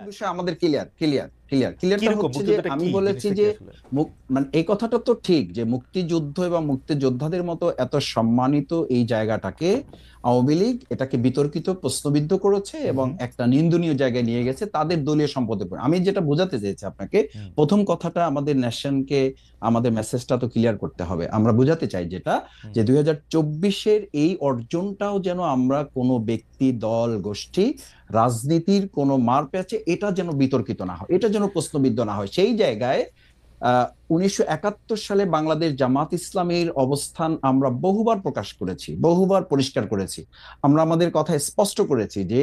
বিষয় আমাদের ক্লিয়ারটা কিরকম হচ্ছে যে মুক্তিযুদ্ধটা আমি কি বলেছি জিনিসটা কি যে আসলে? মানে এই কথাটা তো ঠিক যে মুক্তিযুদ্ধ এবং মুক্তিযোদ্ধাদের মতো এত সম্মানিত এই জায়গাটাকে আওয়ামী লীগ এটাকে বিতর্কিত প্রশ্নবিদ্ধ করেছে হুম এবং হুম একটা নিন্দনীয় জায়গায় নিয়ে গেছে তাদের দলীয় সম্পদের উপর। আমি যেটা বোঝাতে চাইছি আপনাকে, হুম প্রথম কথাটা আমাদের ন্যাশনকে আমাদের মেসেজটা তো ক্লিয়ার করতে হবে। আমরা বোঝাতে চাই যেটা হুম যে 2024-এর এই অর্জনটাও যেন আমরা কোনো ব্যক্তি দল গোষ্ঠী রাজনীতির কোনো মার প্যাচে এটা যেন বিতর্কিত না হয়, এটা যেন প্রশ্নবিদ্ধ না হয়। সেই জায়গায় 1971 সালে বাংলাদেশ জামাত ইসলামীর অবস্থান আমরা বহুবার প্রকাশ করেছি, বহুবার পরিষ্কার করেছি। আমরা আমাদের কথা স্পষ্ট করেছি যে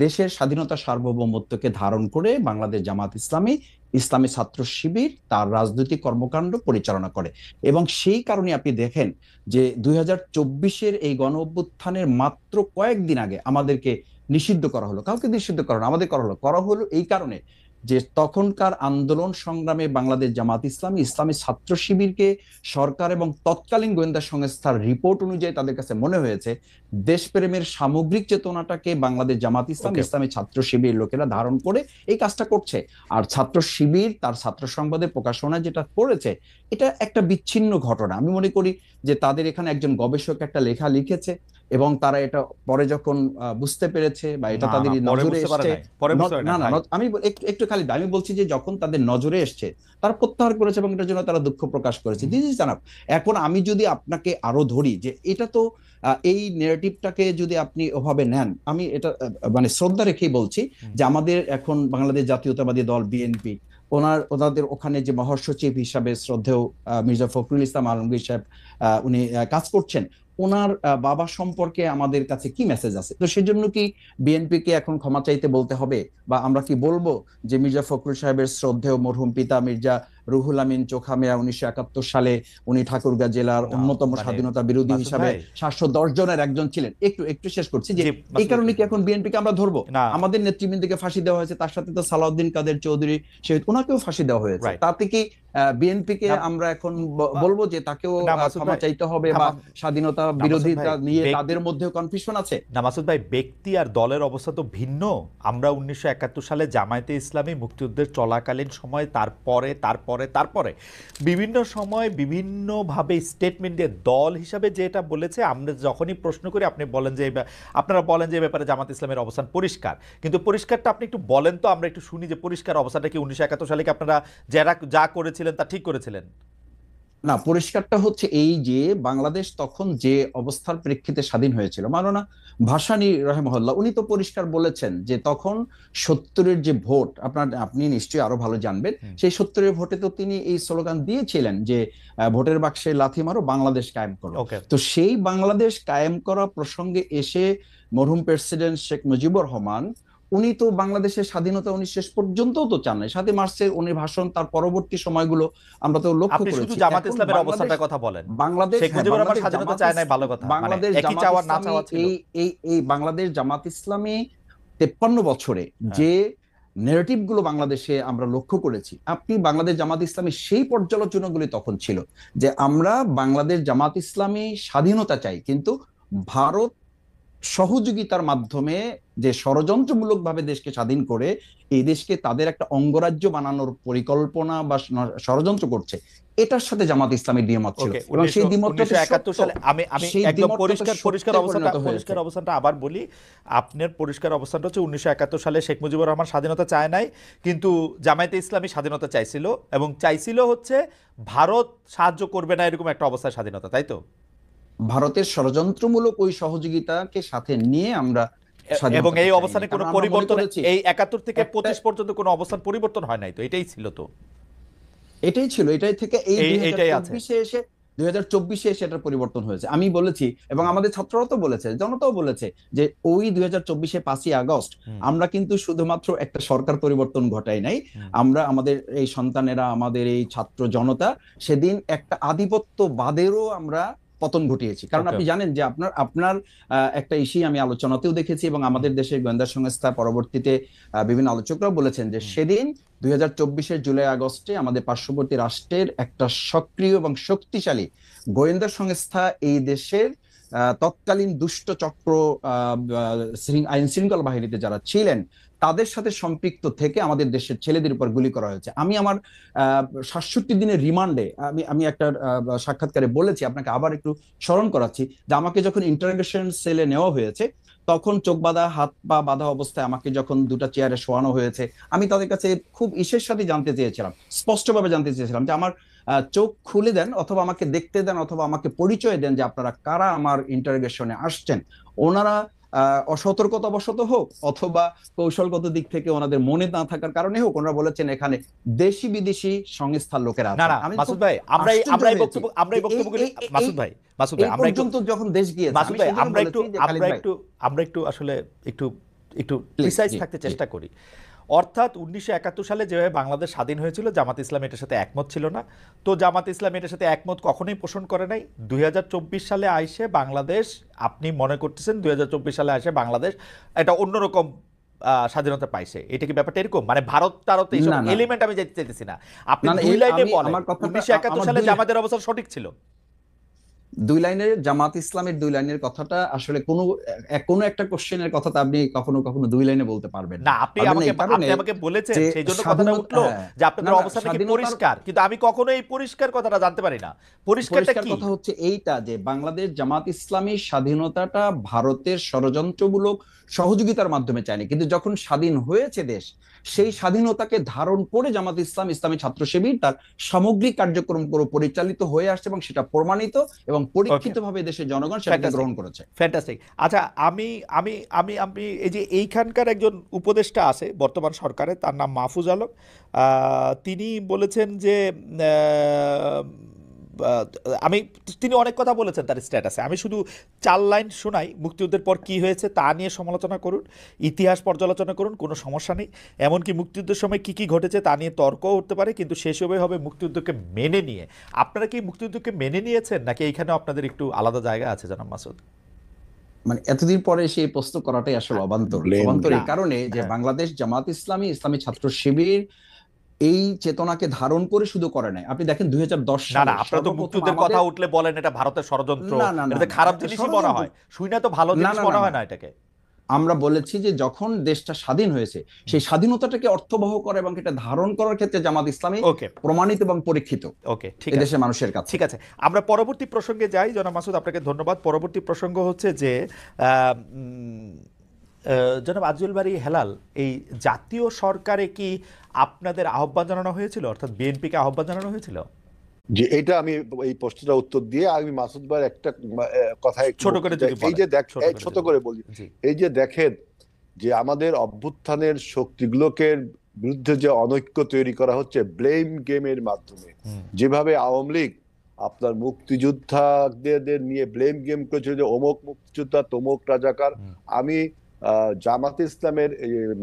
দেশের স্বাধীনতা সার্বভৌমত্বকে ধারণ করে বাংলাদেশ জামাত ইসলামী ইসলামী ছাত্র শিবির তার রাজনৈতিক কর্মকাণ্ড পরিচালনা করে। এবং সেই কারণে আপনি দেখেন যে 2024-এর এই গণ অভ্যুত্থানের মাত্র কয়েকদিন আগে আমাদেরকে নিষিদ্ধ করা হলো। কাউকে নিষিদ্ধ করা হলো, আমাদের করা হলো এই কারণে যে তখনকার আন্দোলন সংগ্রামে বাংলাদেশ জামাত ইসলামী ইসলামী ছাত্র শিবিরকে সরকার এবং তৎকালীন গোয়েন্দা সংস্থার রিপোর্ট অনুযায়ী তাদের কাছে মনে হয়েছে দেশপ্রেমের সামগ্রিক চেতনাটাকে বাংলাদেশ জামাত ইসলাম ওকে ইসলামী ছাত্র শিবির লোকেরা ধারণ করে এই কাজটা করছে। আর ছাত্র শিবির তার ছাত্র সংবাদে প্রকাশনা যেটা করেছে এটা একটা বিচ্ছিন্ন ঘটনা। আমি মনে করি যে তাদের এখানে একজন গবেষক একটা লেখা লিখেছে এবং তারা এটা পরে যখন বুঝতে পেরেছে বা এটা না তাদের না পরে নজরে বুঝতে পারে এসছে। নাই, পরে বুঝতে পারে না নাই না ভাই। আমি একটু খালি আমি বলছি যে যখন তাদের নজরে এসছে তারা প্রত্যাহার করেছে এবং এটার জন্য তারা দুঃখ প্রকাশ করেছে। হুম দিস ইজ এনাফ। এখন আমি যদি আপনাকে আরো ধরি যে এটা তো এই নেরেটিভটাকে যদি আপনি ওভাবে নেন, আমি এটা মানে শ্রদ্ধা রেখেই বলছি হুম যে আমাদের এখন বাংলাদেশ জাতীয়তাবাদী দল বিএনপি ওনাদের ওখানে যে মহাসচিব হিসাবে শ্রদ্ধেয় মির্জা ফখরুল ইসলাম আলমগীর সাহেব উনি কাজ করছেন, ওনার বাবা সম্পর্কে আমাদের কাছে কি মেসেজ আছে? তো সেজন্য কি বিএনপি কে এখন ক্ষমা চাইতে বলতে হবে, বা আমরা কি বলবো যে মির্জা ফখরুল সাহেবের শ্রদ্ধেয় মরহুম পিতা মির্জা রুহুল আমিন চোখা মিয়া 1971 সালে উনি ঠাকুরগাঁও জেলার না অন্যতম মানে স্বাধীনতা বিরোধী মাসুদ হিসাবে ভাই, 710 জনের একজন ছিলেন। একটু একটু শেষ করছি যে জি এই মাসুদ ভাই কারণে শেষ কি করুন। এখন বিএনপি কে আমরা ধরবো? না আমাদের নেতৃবৃন্দকে ফাঁসি দেওয়া হয়েছে, তার সাথে তো সালাউদ্দিন কাদের চৌধুরী শহীদ, ওনাকেও ফাঁসি দেওয়া হয়েছে। রাইট। তাতে কি বিএনপি কে না আমরা এখন বা- বলবো যে তাকেও না মাসুদ ক্ষমা ভাই, চাইতে হবে, না বা স্বাধীনতা না মাসুদ ভাই, বিরোধিতা নিয়ে ব্যক্তি তাদের মধ্যেও কনফিউশন আছে? না মাসুদ ভাই, ব্যক্তি আর দলের অবস্থা তো ভিন্ন। আমরা 1971 সালে জামায়াতে ইসলামী মুক্তিযুদ্ধের চলাকালীন সময়, তারপরে তারপরে তারপরে বিভিন্ন সময় বিভিন্নভাবে স্টেটমেন্ট দিয়ে দল হিসাবে যেটা বলেছে, আমরা যখনই প্রশ্ন করি আপনি বলেন যে আপনারা বলেন যে এ ব্যাপারে জামাত ইসলামের অবস্থান পরিষ্কার, কিন্তু পরিষ্কারটা আপনি একটু বলেন তো, আমরা একটু শুনি যে পরিষ্কার অবস্থাটা কি। 1971 সালে কি আপনারা যারা যা করেছিলেন তা ঠিক করেছিলেন? না, পরিষ্কারটা হচ্ছে এই যে বাংলাদেশ তখন যে অবস্থার প্রেক্ষিতে স্বাধীন হয়েছিল, মাওলানা ভাসানী রহিমাহুল্লাহ উনি তো পরিষ্কার বলেছেন যে তখন 70-এর যে ভোট, আপনি নিশ্চয়ই আরো ভালো জানবেন, হুম, সেই 70-এর ভোটে তো তিনি এই স্লোগান দিয়েছিলেন যে ভোটের বাক্সে লাথি মারো, বাংলাদেশ কায়েম করো। ওকে। তো সেই বাংলাদেশ কায়েম করা প্রসঙ্গে এসে মরহুম প্রেসিডেন্ট শেখ মুজিবুর রহমান উনি তো বাংলাদেশের স্বাধীনতা উনি শেষ পর্যন্তও তো চান নাই। 7ই মার্চের উনি ভাষণ, তার পরবর্তী সময়গুলো আমরা তো লক্ষ্য আপনি শুধু করেছি। জামাত এখন ইসলামের বাংলাদেশ অবস্থানটার কথা বলেন। বাংলাদেশ শেখ হ্যাঁ মুজিবুর রহমান বাংলাদেশ স্বাধীনতা জামাত চায় নাই, ভালো কথা, মানে বাংলাদেশ একই জামাত চাওয়ার না ইসলামী চাওয়া ছিল। এই বাংলাদেশ জামাত ইসলামী 53 বছরে হ্যাঁ যে নেরেটিভ গুলো বাংলাদেশে আমরা লক্ষ্য করেছি, আপনি বাংলাদেশ জামাত ইসলামী সেই পর্যালোচনাগুলি তখন ছিল যে আমরা বাংলাদেশ জামাত ইসলামী স্বাধীনতা চাই, কিন্তু ভারত সহযোগিতার মাধ্যমে যে ষড়যন্ত্রমূলক ভাবে দেশকে স্বাধীন করে এই দেশকে তাদের একটা অঙ্গরাজ্য বানানোর পরিকল্পনা বা ষড়যন্ত্র করছে, এটার সাথে জামাত ইসলামের দ্বিমত ছিল। ওকে। এবং সেই দ্বিমতটা তো 1971 সত্য, সালে আমি আমি সেই একদম দ্বিমতটা তো পরিষ্কার পরিষ্কার সত্যে অবস্থানটা পরিণত হয়েছে। পরিষ্কার অবস্থানটা আবার বলি। আপনার পরিষ্কার অবস্থানটা হচ্ছে 1971 সালে শেখ মুজিবুর রহমান স্বাধীনতা চায় নাই, কিন্তু জামায়াতে ইসলামী স্বাধীনতা চাইছিল, এবং চাইছিল হচ্ছে ভারত সাহায্য করবে না এরকম একটা অবস্থায় স্বাধীনতা, তাই তো? ভারতের ষড়যন্ত্রমূলক ওই সহযোগিতাকে সাথে নিয়ে আমরা এবং স্বাধীনতাটা এই চাই না, অবস্থানে কোনো কারণ আমরা মনে পরিবর্তন, করেছি এই 71 থেকে একটা 25 পর্যন্ত কোনো অবস্থান পরিবর্তন হয় নাই তো, এটাই ছিল তো, এটাই ছিল, এটাই থেকে এই এইটাই আছে। 2024-এ এসে এটার পরিবর্তন হয়েছে। আমি বলেছি এবং হুম আমাদের ছাত্ররাও তো বলেছে, জনতাও বলেছে যে ওই 2024-এ 5ই আগস্ট হুম আমরা কিন্তু শুধুমাত্র একটা সরকার পরিবর্তন ঘটাই নাই, হুম আমরা আমাদের এই সন্তানেরা, আমাদের এই ছাত্র জনতা সেদিন একটা আধিপত্যবাদেরও আমরা পতন ঘটিয়েছি। কারণ ওকে। আপনি জানেন যে আপনার আপনার একটা ইস্যু আমি আলোচনাতেও দেখেছি এবং হুম আমাদের দেশের গোয়েন্দা সংস্থা পরবর্তীতে বিভিন্ন আলোচকরাও বলেছেন যে হুম সেদিন 2024-এর জুলাই আগস্টে আমাদের পার্শ্ববর্তী রাষ্ট্রের একটা সক্রিয় এবং শক্তিশালী গোয়েন্দা সংস্থা এই দেশের তৎকালীন দুষ্ট চক্র আইন শৃঙ্খলা বাহিনীতে যারা ছিলেন তাদের সাথে সম্পৃক্ত থেকে আমাদের দেশের ছেলেদের উপর গুলি করা হয়েছে। আমি আমার 67 দিনের রিমান্ডে আমি একটা সাক্ষাৎকারে বলেছি, আপনাকে আবার একটু স্মরণ করাচ্ছি, যে আমাকে যখন ইন্টারোগেশন সেলে নেওয়া হয়েছে তখন চোখ বাঁধা, হাত পা বাঁধা অবস্থায় আমাকে যখন দুটা চেয়ারে শোয়ানো হয়েছে, আমি তাদের কাছে খুব ইসের সাথে জানতে চেয়েছিলাম, স্পষ্টভাবে জানতে চেয়েছিলাম যে আমার চোখ খুলে দেন, অথবা আমাকে দেখতে দেন, অথবা আমাকে পরিচয় দেন যে আপনারা কারা আমার ইন্টারোগেশনে আসছেন। ওনারা অসতর্কতাবশত হোক অথবা কৌশলগত দিক থেকে ওনাদের মনে না থাকার কারণে হোক, ওনারা বলেছেন এখানে দেশি বিদেশি সংস্থার লোকেরা না আছে। না আমি মাসুদ খুব ভাই, আশ্চর্য হয়েছি। আমরাই বক্তব্যগুলি মাসুদ ভাই, এই আমরা একটু পর্যন্ত যখন দেশ গিয়েছে, মাসুদ আমি ভাই, সেজন্য বলেছি যে খালিদ ভাই আমরা একটু আসলে একটু একটু প্লিজ, প্রিসাইজ জি থাকতে জি। চেষ্টা করি। অর্থাৎ 1971 সালে যেভাবে বাংলাদেশ স্বাধীন হয়েছিল, জামাত ইসলাম এটার সাথে একমত ছিল না। তো জামাত ইসলাম এটার সাথে একমত কখনোই পোষণ করে নাই। 2024 সালে আইসে বাংলাদেশ, আপনি মনে করতেছেন 2024 সালে আসে বাংলাদেশ এটা অন্যরকম স্বাধীনতা পাইছে। এটা কি ব্যাপারটা এরকম? মানে ভারত তারত এইসব না না এলিমেন্ট আমি যেতে চাইতেছি না। আপনি না না, দুই লাইনে আমি বলেন আমার কথাটা 1971 আমার সালে দুই জামাতের অবস্থা সঠিক ছিল। দুই লাইনের জামাত ইসলামের দুই লাইনের কথাটা আসলে কোনো একটা কোশ্চেনের কথা তো আপনি কখনো কখনো দুই লাইনে বলতে পারবেন না, না। আপনি পারবেন না আমাকে এই কারণে আপনি আমাকে বলেছেন, যে সেই জন্য কথাটা স্বাধীনতা, উঠলো হ্যাঁ, যে না আপনাদের না, অবস্থা নাকি স্বাধীনতার পরিষ্কার, কিন্তু আমি কখনো এই পরিষ্কার কথাটা জানতে পারি না। পরিষ্কারটা পরিষ্কার কি? কথা হচ্ছে এইটা, যে বাংলাদেশ জামাত ইসলামী স্বাধীনতাটা ভারতের ষড়যন্ত্রমূলক সহযোগিতার মাধ্যমে চায়নি, কিন্তু যখন স্বাধীন হয়েছে দেশ, সেই স্বাধীনতাকে ধারণ করে জামাত ইসলাম, ইসলামী ছাত্র শিবির তার সামগ্রিক কার্যক্রম পরিচালিত হয়ে আসছে, এবং সেটা প্রমাণিত এবং ওকে, পরীক্ষিতভাবে দেশের জনগণ সেটাকে ফ্যান্টাস্টিক, গ্রহণ করেছে। ফ্যান্টাস্টিক। আচ্ছা, আমি আমি আমি আমি এই যে এইখানকার একজন উপদেষ্টা আছে বর্তমান সরকারে, তার নাম মাহফুজ আলম। তিনি বলেছেন যে আহ, আহ, আমি তিনি অনেক কথা বলেছেন তার স্ট্যাটাসে। আমি শুধু 4 লাইন শোনাই। মুক্তিযুদ্ধের পর কি হয়েছে তা নিয়ে সমালোচনা করুন, ইতিহাস পর্যালোচনা করুন, কোনো সমস্যা নেই। এমনকি মুক্তিযুদ্ধের সময় কি কি ঘটেছে তা নিয়ে তর্কও উঠতে পারে, কিন্তু শেষ হবে মুক্তিযুদ্ধকে মেনে নিয়ে। আপনারা কি মুক্তিযুদ্ধকে মেনে নিয়েছেন, নাকি এইখানে আপনাদের একটু আলাদা জায়গা আছে জনাব মাসুদ? মানে এতদিন পরে সেই প্রশ্ন করাটাই আসলে অবান্তর। ব্লেম অবান্তর এই না, কারণে যে হ্যাঁ, বাংলাদেশ জামাত ইসলামী, ইসলামী ছাত্র শিবির এই চেতনাকে ধারণ করে শুধু করে নাই। আপনি দেখেন 2010 না সালে না, আপনারা তো সর্বপ্রথম মুক্তিযুদ্ধের আমাদের, কথা উঠলে বলেন এটা ভারতের ষড়যন্ত্র, না না না এটাতে না, খারাপ এটা জিনিসই মনে ষড়যন্ত্র, হয়, শুই না তো ভালো না জিনিস না মনে না হয় না, না এটাকে। আমরা বলেছি যে যখন দেশটা স্বাধীন হয়েছে, সেই স্বাধীনতাটাকে অর্থবহ করা এবং এটা ধারণ করার ক্ষেত্রে জামাত ইসলামী ওকে, প্রমাণিত এবং পরীক্ষিত ওকে, ঠিক আছে, এদেশের মানুষের কাছে। ঠিক আছে। আমরা পরবর্তী প্রসঙ্গে যাই। জনাব মাসুদ, আপনাকে ধন্যবাদ। পরবর্তী প্রসঙ্গ হচ্ছে যে আহ, উম, জনাব আজল বাড়ি হেলাল, এই জাতীয় সরকারে কি আপনাদের আহ্বান জানানো হয়েছিল, অর্থাৎ বিএনপিকে আহ্বান জানানো হয়েছিল? যে এটা আমি এই প্রশ্নটা উত্তর দিয়ে আমি মাসুদ ভাইয়ের একটা কথা একটু ছোট করে বলতে যদি চাই। এই বলেন, যে ছোট করে ছোট যদি করে বলেন। বলি, জি, এই যে দেখেন যে আমাদের অভ্যুত্থানের শক্তিগুলোকে বিরুদ্ধে যে অনৈক্য তৈরি করা হচ্ছে ব্লেম গেমের মাধ্যমে, হুম, যেভাবে আওয়ামী লীগ আপনার মুক্তিযোদ্ধাদের নিয়ে ব্লেম গেম করেছিল যে অমুক মুক্তিযোদ্ধা তমুক রাজাকার। হুম, আমি জামাত ইসলামের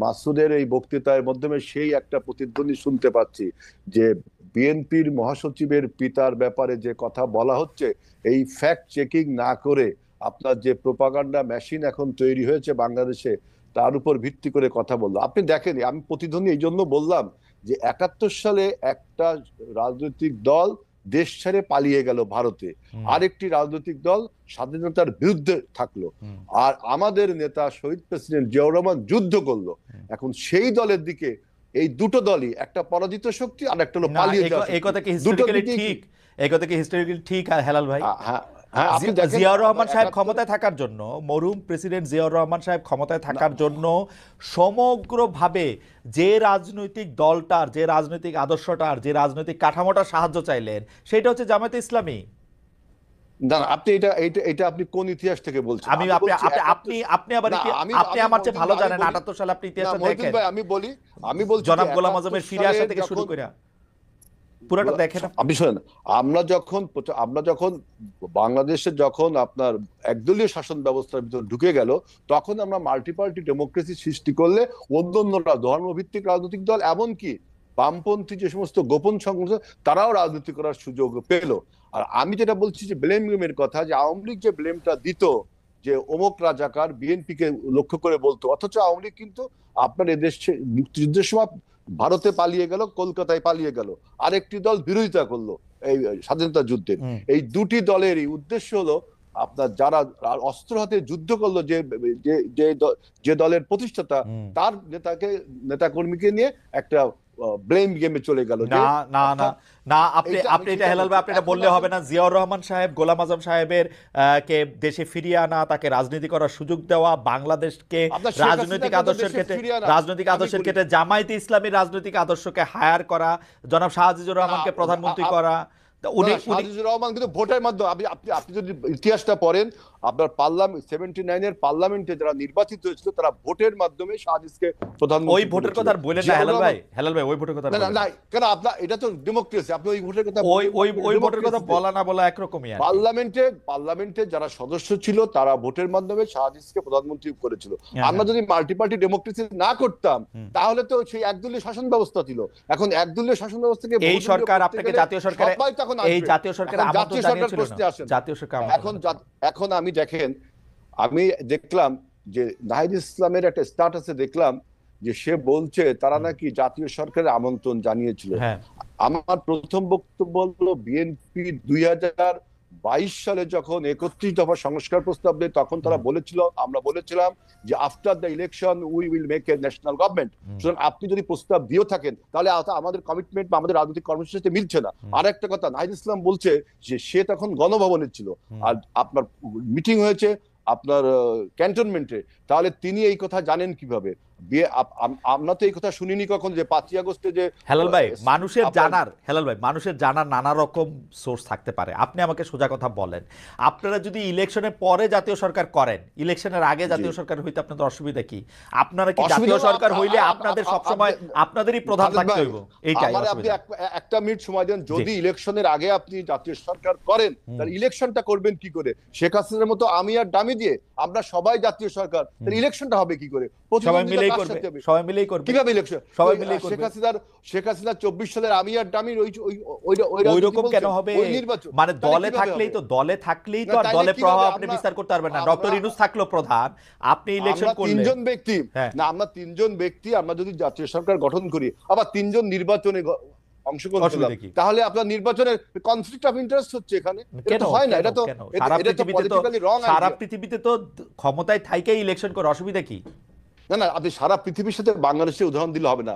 মাসুদের এই বক্তৃতার মাধ্যমে সেই একটা প্রতিধ্বনি শুনতে পাচ্ছি যে বিএনপির মহাসচিবের পিতার ব্যাপারে যে কথা বলা হচ্ছে, এই ফ্যাক্ট চেকিং না করে আপনার যে প্রোপাগান্ডা মেশিন এখন তৈরি হয়েছে বাংলাদেশে, তার উপর ভিত্তি করে কথা বললো। আপনি দেখেন, আমি প্রতিধ্বনি এই জন্য বললাম যে 71 সালে একটা রাজনৈতিক দল দেশ ছেড়ে পালিয়ে গেল ভারতে, হুম, আরেকটি রাজনৈতিক দল স্বাধীনতার বিরুদ্ধে থাকলো, হুম, আর আমাদের নেতা শহীদ প্রেসিডেন্ট জিয়াউর রহমান যুদ্ধ করলো। হুম। এখন সেই দলের দিকে এই দুটো দলই, একটা পরাজিত শক্তি আর একটা হলো না, পালিয়ে এই যাওয়া এই শক্তি, কথা কি দুটো হিস্টোরিক্যালি দিকেই ঠিক? এই কথা কি হিস্টোরিক্যালি ঠিক আর হেলাল ভাই? হ্যাঁ হ্যাঁ, আপনি দেখেন জিয়াউর রহমান সাহেব 71 ক্ষমতায় থাকার জন্য, মরহুম প্রেসিডেন্ট জিয়াউর রহমান সাহেব ক্ষমতায় থাকার জন্য সমগ্রভাবে যে রাজনৈতিক দলটার, যে রাজনৈতিক আদর্শটার, যে রাজনৈতিক কাঠামোটার সাহায্য চাইলেন, সেটা হচ্ছে জামায়াতে ইসলামী। না না, আপনি এটা এটা এটা আপনি কোন ইতিহাস থেকে বলছেন? আমি আমি আপনি বলছি আপনি 71 আপনি আপনি আবার না, আপনি আমার চেয়ে ভালো জানেন। বলি, 78 সালে আপনি না ইতিহাসটা মহিউদ্দিন দেখেন, ভাই, আমি বলছি জনাব যে গোলাম 71 আজমের ফিরে আসা সালে থেকে শুরু যখন করে পুরাটা দেখেন আপনি। আপনি শোনেন, আমরা যখন বাংলাদেশে যখন আপনার একদলীয় শাসন ব্যবস্থার ভিতর ঢুকে গেল, তখন আমরা মাল্টি পার্টি ডেমোক্রেসি সৃষ্টি করলে অন্যান্যরা ধর্মভিত্তিক রাজনৈতিক দল, এমনকি বামপন্থী যে সমস্ত গোপন সংগঠন, তারাও রাজনীতি করার সুযোগ পেল। আর আমি যেটা বলছি যে ব্লেম গেমের কথা, যে আওয়ামী লীগ যে ব্লেমটা দিত যে অমুক রাজাকার, বিএনপিকে লক্ষ্য করে বলতো, অথচ আওয়ামী লীগ কিন্তু আপনার এদেশ মুক্তিযুদ্ধের সময় ভারতে পালিয়ে গেল, কলকাতায় পালিয়ে গেল, আরেকটি দল বিরোধিতা করলো এই স্বাধীনতা যুদ্ধের। হুম, এই দুটি দলেরই উদ্দেশ্য হলো আপনার যারা অস্ত্র হাতে যুদ্ধ করলো, যে যে যে দলের প্রতিষ্ঠাতা, তার নেতাকর্মীকে নিয়ে একটা ব্লেম গেমে চলে গেল। না না না না, আপনি এটা হেলাল ভাই, আপনি এটা বললে হবে না। জিয়াউর রহমান সাহেব, গোলাম আজম সাহেবের কে দেশে ফিরিয়ে আনা, তাকে রাজনীতি করার সুযোগ দেওয়া, বাংলাদেশকে রাজনৈতিক আদর্শের ক্ষেত্রে জামায়াতে ইসলামীর রাজনৈতিক আদর্শকে হায়ার করা, জনাব শাহ আজিজুর রহমানকে প্রধানমন্ত্রী করা। শাহজিজুর রহমান কিন্তু ভোটের মাধ্যমে, আপনি যদি ইতিহাসটা পড়েন, আপনার 79 এর পার্লামেন্টে যারা নির্বাচিত হয়েছিল তারা ভোটের মাধ্যমে শাহজিজকে প্রধানমন্ত্রী। ওই ভোটের কথা বলেন না হেলাল ভাই, ওই ভোটের কথা না, কেন আপনার এটা তো ডেমোক্রেসি, আপনি ওই ভোটের কথা, ওই ভোটের কথা বলা না বলা একরকমই। পার্লামেন্টে যারা সদস্য ছিল তারা ভোটের মাধ্যমে শাহজিজকে প্রধানমন্ত্রী করেছিল। আমরা যদি মাল্টিপার্টি ডেমোক্রেসি না করতাম তাহলে তো সেই একদলীয় শাসন ব্যবস্থা ছিল। এখন একদলীয় শাসন ব্যবস্থাকে এই সরকার আপনাকে জাতীয় সরকার, এই জাতীয় সরকার আমন্ত্রণ জানিয়েছিল না, জাতীয় সরকার এখন আমি দেখেন, আমি দেখলাম যে নাহিদ ইসলামের একটা স্ট্যাটাসে দেখলাম যে সে বলছে তারা নাকি জাতীয় সরকারের আমন্ত্রণ জানিয়েছিল। আমার প্রথম বক্তব্য হলো, বিএনপি 2022 সালে যখন 31 দফা সংস্কার প্রস্তাব দেয় তখন তারা বলেছিল, আমরা বলেছিলাম যে after the election we will make a national government. সুতরাং আপনি যদি প্রস্তাব দিয়েও থাকেন তাহলে আমাদের কমিটমেন্ট বা আমাদের রাজনৈতিক কর্মসূচির সাথে মিলছে না। আর একটা কথা, নাহিদ ইসলাম বলছে যে সে তখন গণভবনে ছিল আর আপনার মিটিং হয়েছে আপনার ক্যান্টনমেন্টে, তাহলে তিনি এই কথা জানেন কিভাবে? আমরা তো এই কথা শুনিনি কখন যে 5ই আগস্টে যে হেলাল ভাই মানুষের জানার নানা রকম সোর্স থাকতে পারে। আপনি আমাকে সোজা কথা বলেন, আপনারা যদি ইলেকশনের পরে জাতীয় সরকার করেন, ইলেকশনের আগে জাতীয় সরকার হইতে আপনাদের অসুবিধা কি? আপনারা কি জাতীয় সরকার হইলে আপনাদের সবসময় আপনাদেরই প্রধান থাকতে হইব? এইটাই আপনি একটা মিনিট সময় দেন। যদি ইলেকশনের আগে আপনি জাতীয় সরকার করেন তাহলে ইলেকশনটা করবেন কি করে? শেখ হাসিনার মতো আমি আর ডামি দিয়ে আমরা সবাই জাতীয় সরকার, তাহলে ইলেকশনটা হবে কি করে? সবাই মিলেই করবে। কিভাবে ইলেকশন? সবাই মিলেই করবে। শেখ হাসিনা 24 সালের আমি আর ডামির ওই রকম কেন হবে? মানে দলে থাকলেই তো আর দলে প্রভাব আপনি বিস্তার করতে পারবেন না। ডক্টর ইউনূস থাকলো প্রধান, আপনি ইলেকশন করলেন। আমরা তিনজন ব্যক্তি আমরা যদি জাতীয় সরকার গঠন করি, আবার তিনজন নির্বাচনে অংশগ্রহণ করলাম, তাহলে আপনার নির্বাচনের কনফ্লিক্ট অফ ইন্টারেস্ট হচ্ছে এখানে। এটা হয় না, এটা তো পলিটিক্যালি রং। সারা পৃথিবীতে তো ক্ষমতায় থাইকেই ইলেকশন করে, অসুবিধা কি? না, আপনি সারা পৃথিবীর সাথে বাংলাদেশের উদাহরণ দিলে হবে না।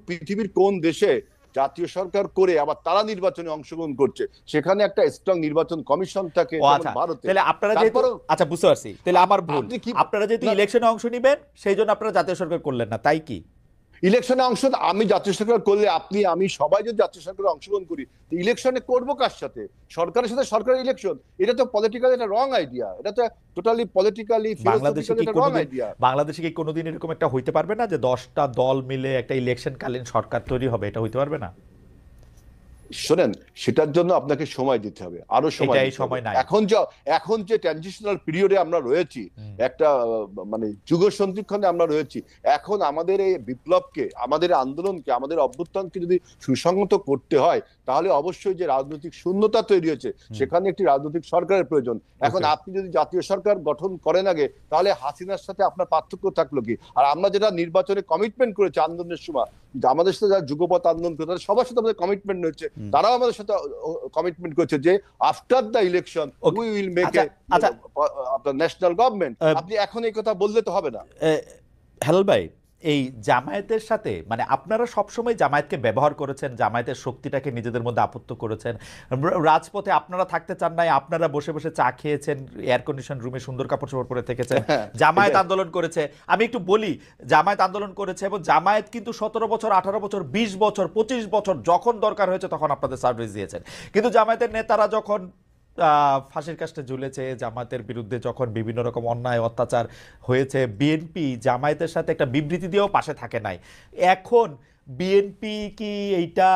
পৃথিবীর কোন দেশে জাতীয় সরকার করে আবার তারা নির্বাচনে অংশগ্রহণ করছে? সেখানে একটা স্ট্রং নির্বাচন কমিশন থাকে ভারতে। তাহলে আপনারা যেহেতু, আচ্ছা বুঝতে পারছি, তাহলে আমার ভুল, আপনারা যেহেতু ইলেকশনে অংশ নেবেন সেই জন্য আপনারা জাতীয় সরকার করলেন না, তাই কি? ইলেকশনে অংশ আমি জাতীয় সরকার করলে আমি সবাই যদি জাতীয় সরকারে অংশগ্রহণ করি, ইলেকশনে করবো কার সাথে? সরকারের সাথে সরকারের ইলেকশন, এটা তো পলিটিক্যালি একটা রং আইডিয়া। এটা তো টোটালি পলিটিক্যালি রং আইডিয়া। বাংলাদেশে কি কোনোদিন এরকম একটা হইতে পারবে না যে 10টা দল মিলে একটা ইলেকশন কালীন সরকার তৈরি হবে? এটা হইতে পারবে না? শোনেন, সেটার জন্য আপনাকে সময় দিতে হবে, আরো সময় নাই। এখন যে ট্রানজিশনাল পিরিয়ডে আমরা রয়েছি, একটা মানে যুগ সন্ধিক্ষণে আমরা রয়েছি, এখন আমাদের এই বিপ্লবকে, আমাদের আন্দোলনকে, আমাদের অভ্যুত্থানকে যদি সুসংহত করতে হয় তাহলে অবশ্যই যে রাজনৈতিক শূন্যতা তৈরি হয়েছে সেখানে একটি রাজনৈতিক সরকারের প্রয়োজন। এখন আপনি যদি জাতীয় সরকার গঠন করেন আগে, তাহলে হাসিনার সাথে আপনার পার্থক্য থাকলো কি? আর আমরা যেটা নির্বাচনে কমিটমেন্ট করেছি আন্দোলনের সময়, আমাদের সাথে যারা যুগপৎ আন্দোলন করে তাদের সবার সাথে আমাদের কমিটমেন্ট হয়েছে, তারাও আমাদের সাথে কমিটমেন্ট করেছে যে after the election we will make a national government. আপনি এখন এই কথা বললে তো হবে না। হেলাল ভাই, এই জামায়াতের সাথে মানে আপনারা সবসময় জামায়াতকে ব্যবহার করেছেন, জামায়াতের শক্তিটাকে নিজেদের মধ্যে আপত্তি করেছেন, রাজপথে আপনারা থাকতে চান নাই, আপনারা বসে বসে চা খেয়েছেন, এয়ার কন্ডিশন রুমে সুন্দর কাপড় চোপড় পরে থেকেছেন। জামায়াত আন্দোলন করেছে, আমি একটু বলি, জামায়াত আন্দোলন করেছে এবং জামায়াত কিন্তু 17 বছর, 18 বছর, 20 বছর, 25 বছর যখন দরকার হয়েছে তখন আপনাদের সার্ভিস দিয়েছেন। কিন্তু জামায়াতের নেতারা যখন ফাঁসির কাস্টে ঝুলেছে, জামায়াতের বিরুদ্ধে যখন বিভিন্ন রকম অন্যায় অত্যাচার হয়েছে, বিএনপি জামায়াতের সাথে একটা বিবৃতি দিয়েও পাশে থাকে নাই। এখন বিএনপি কি এইটা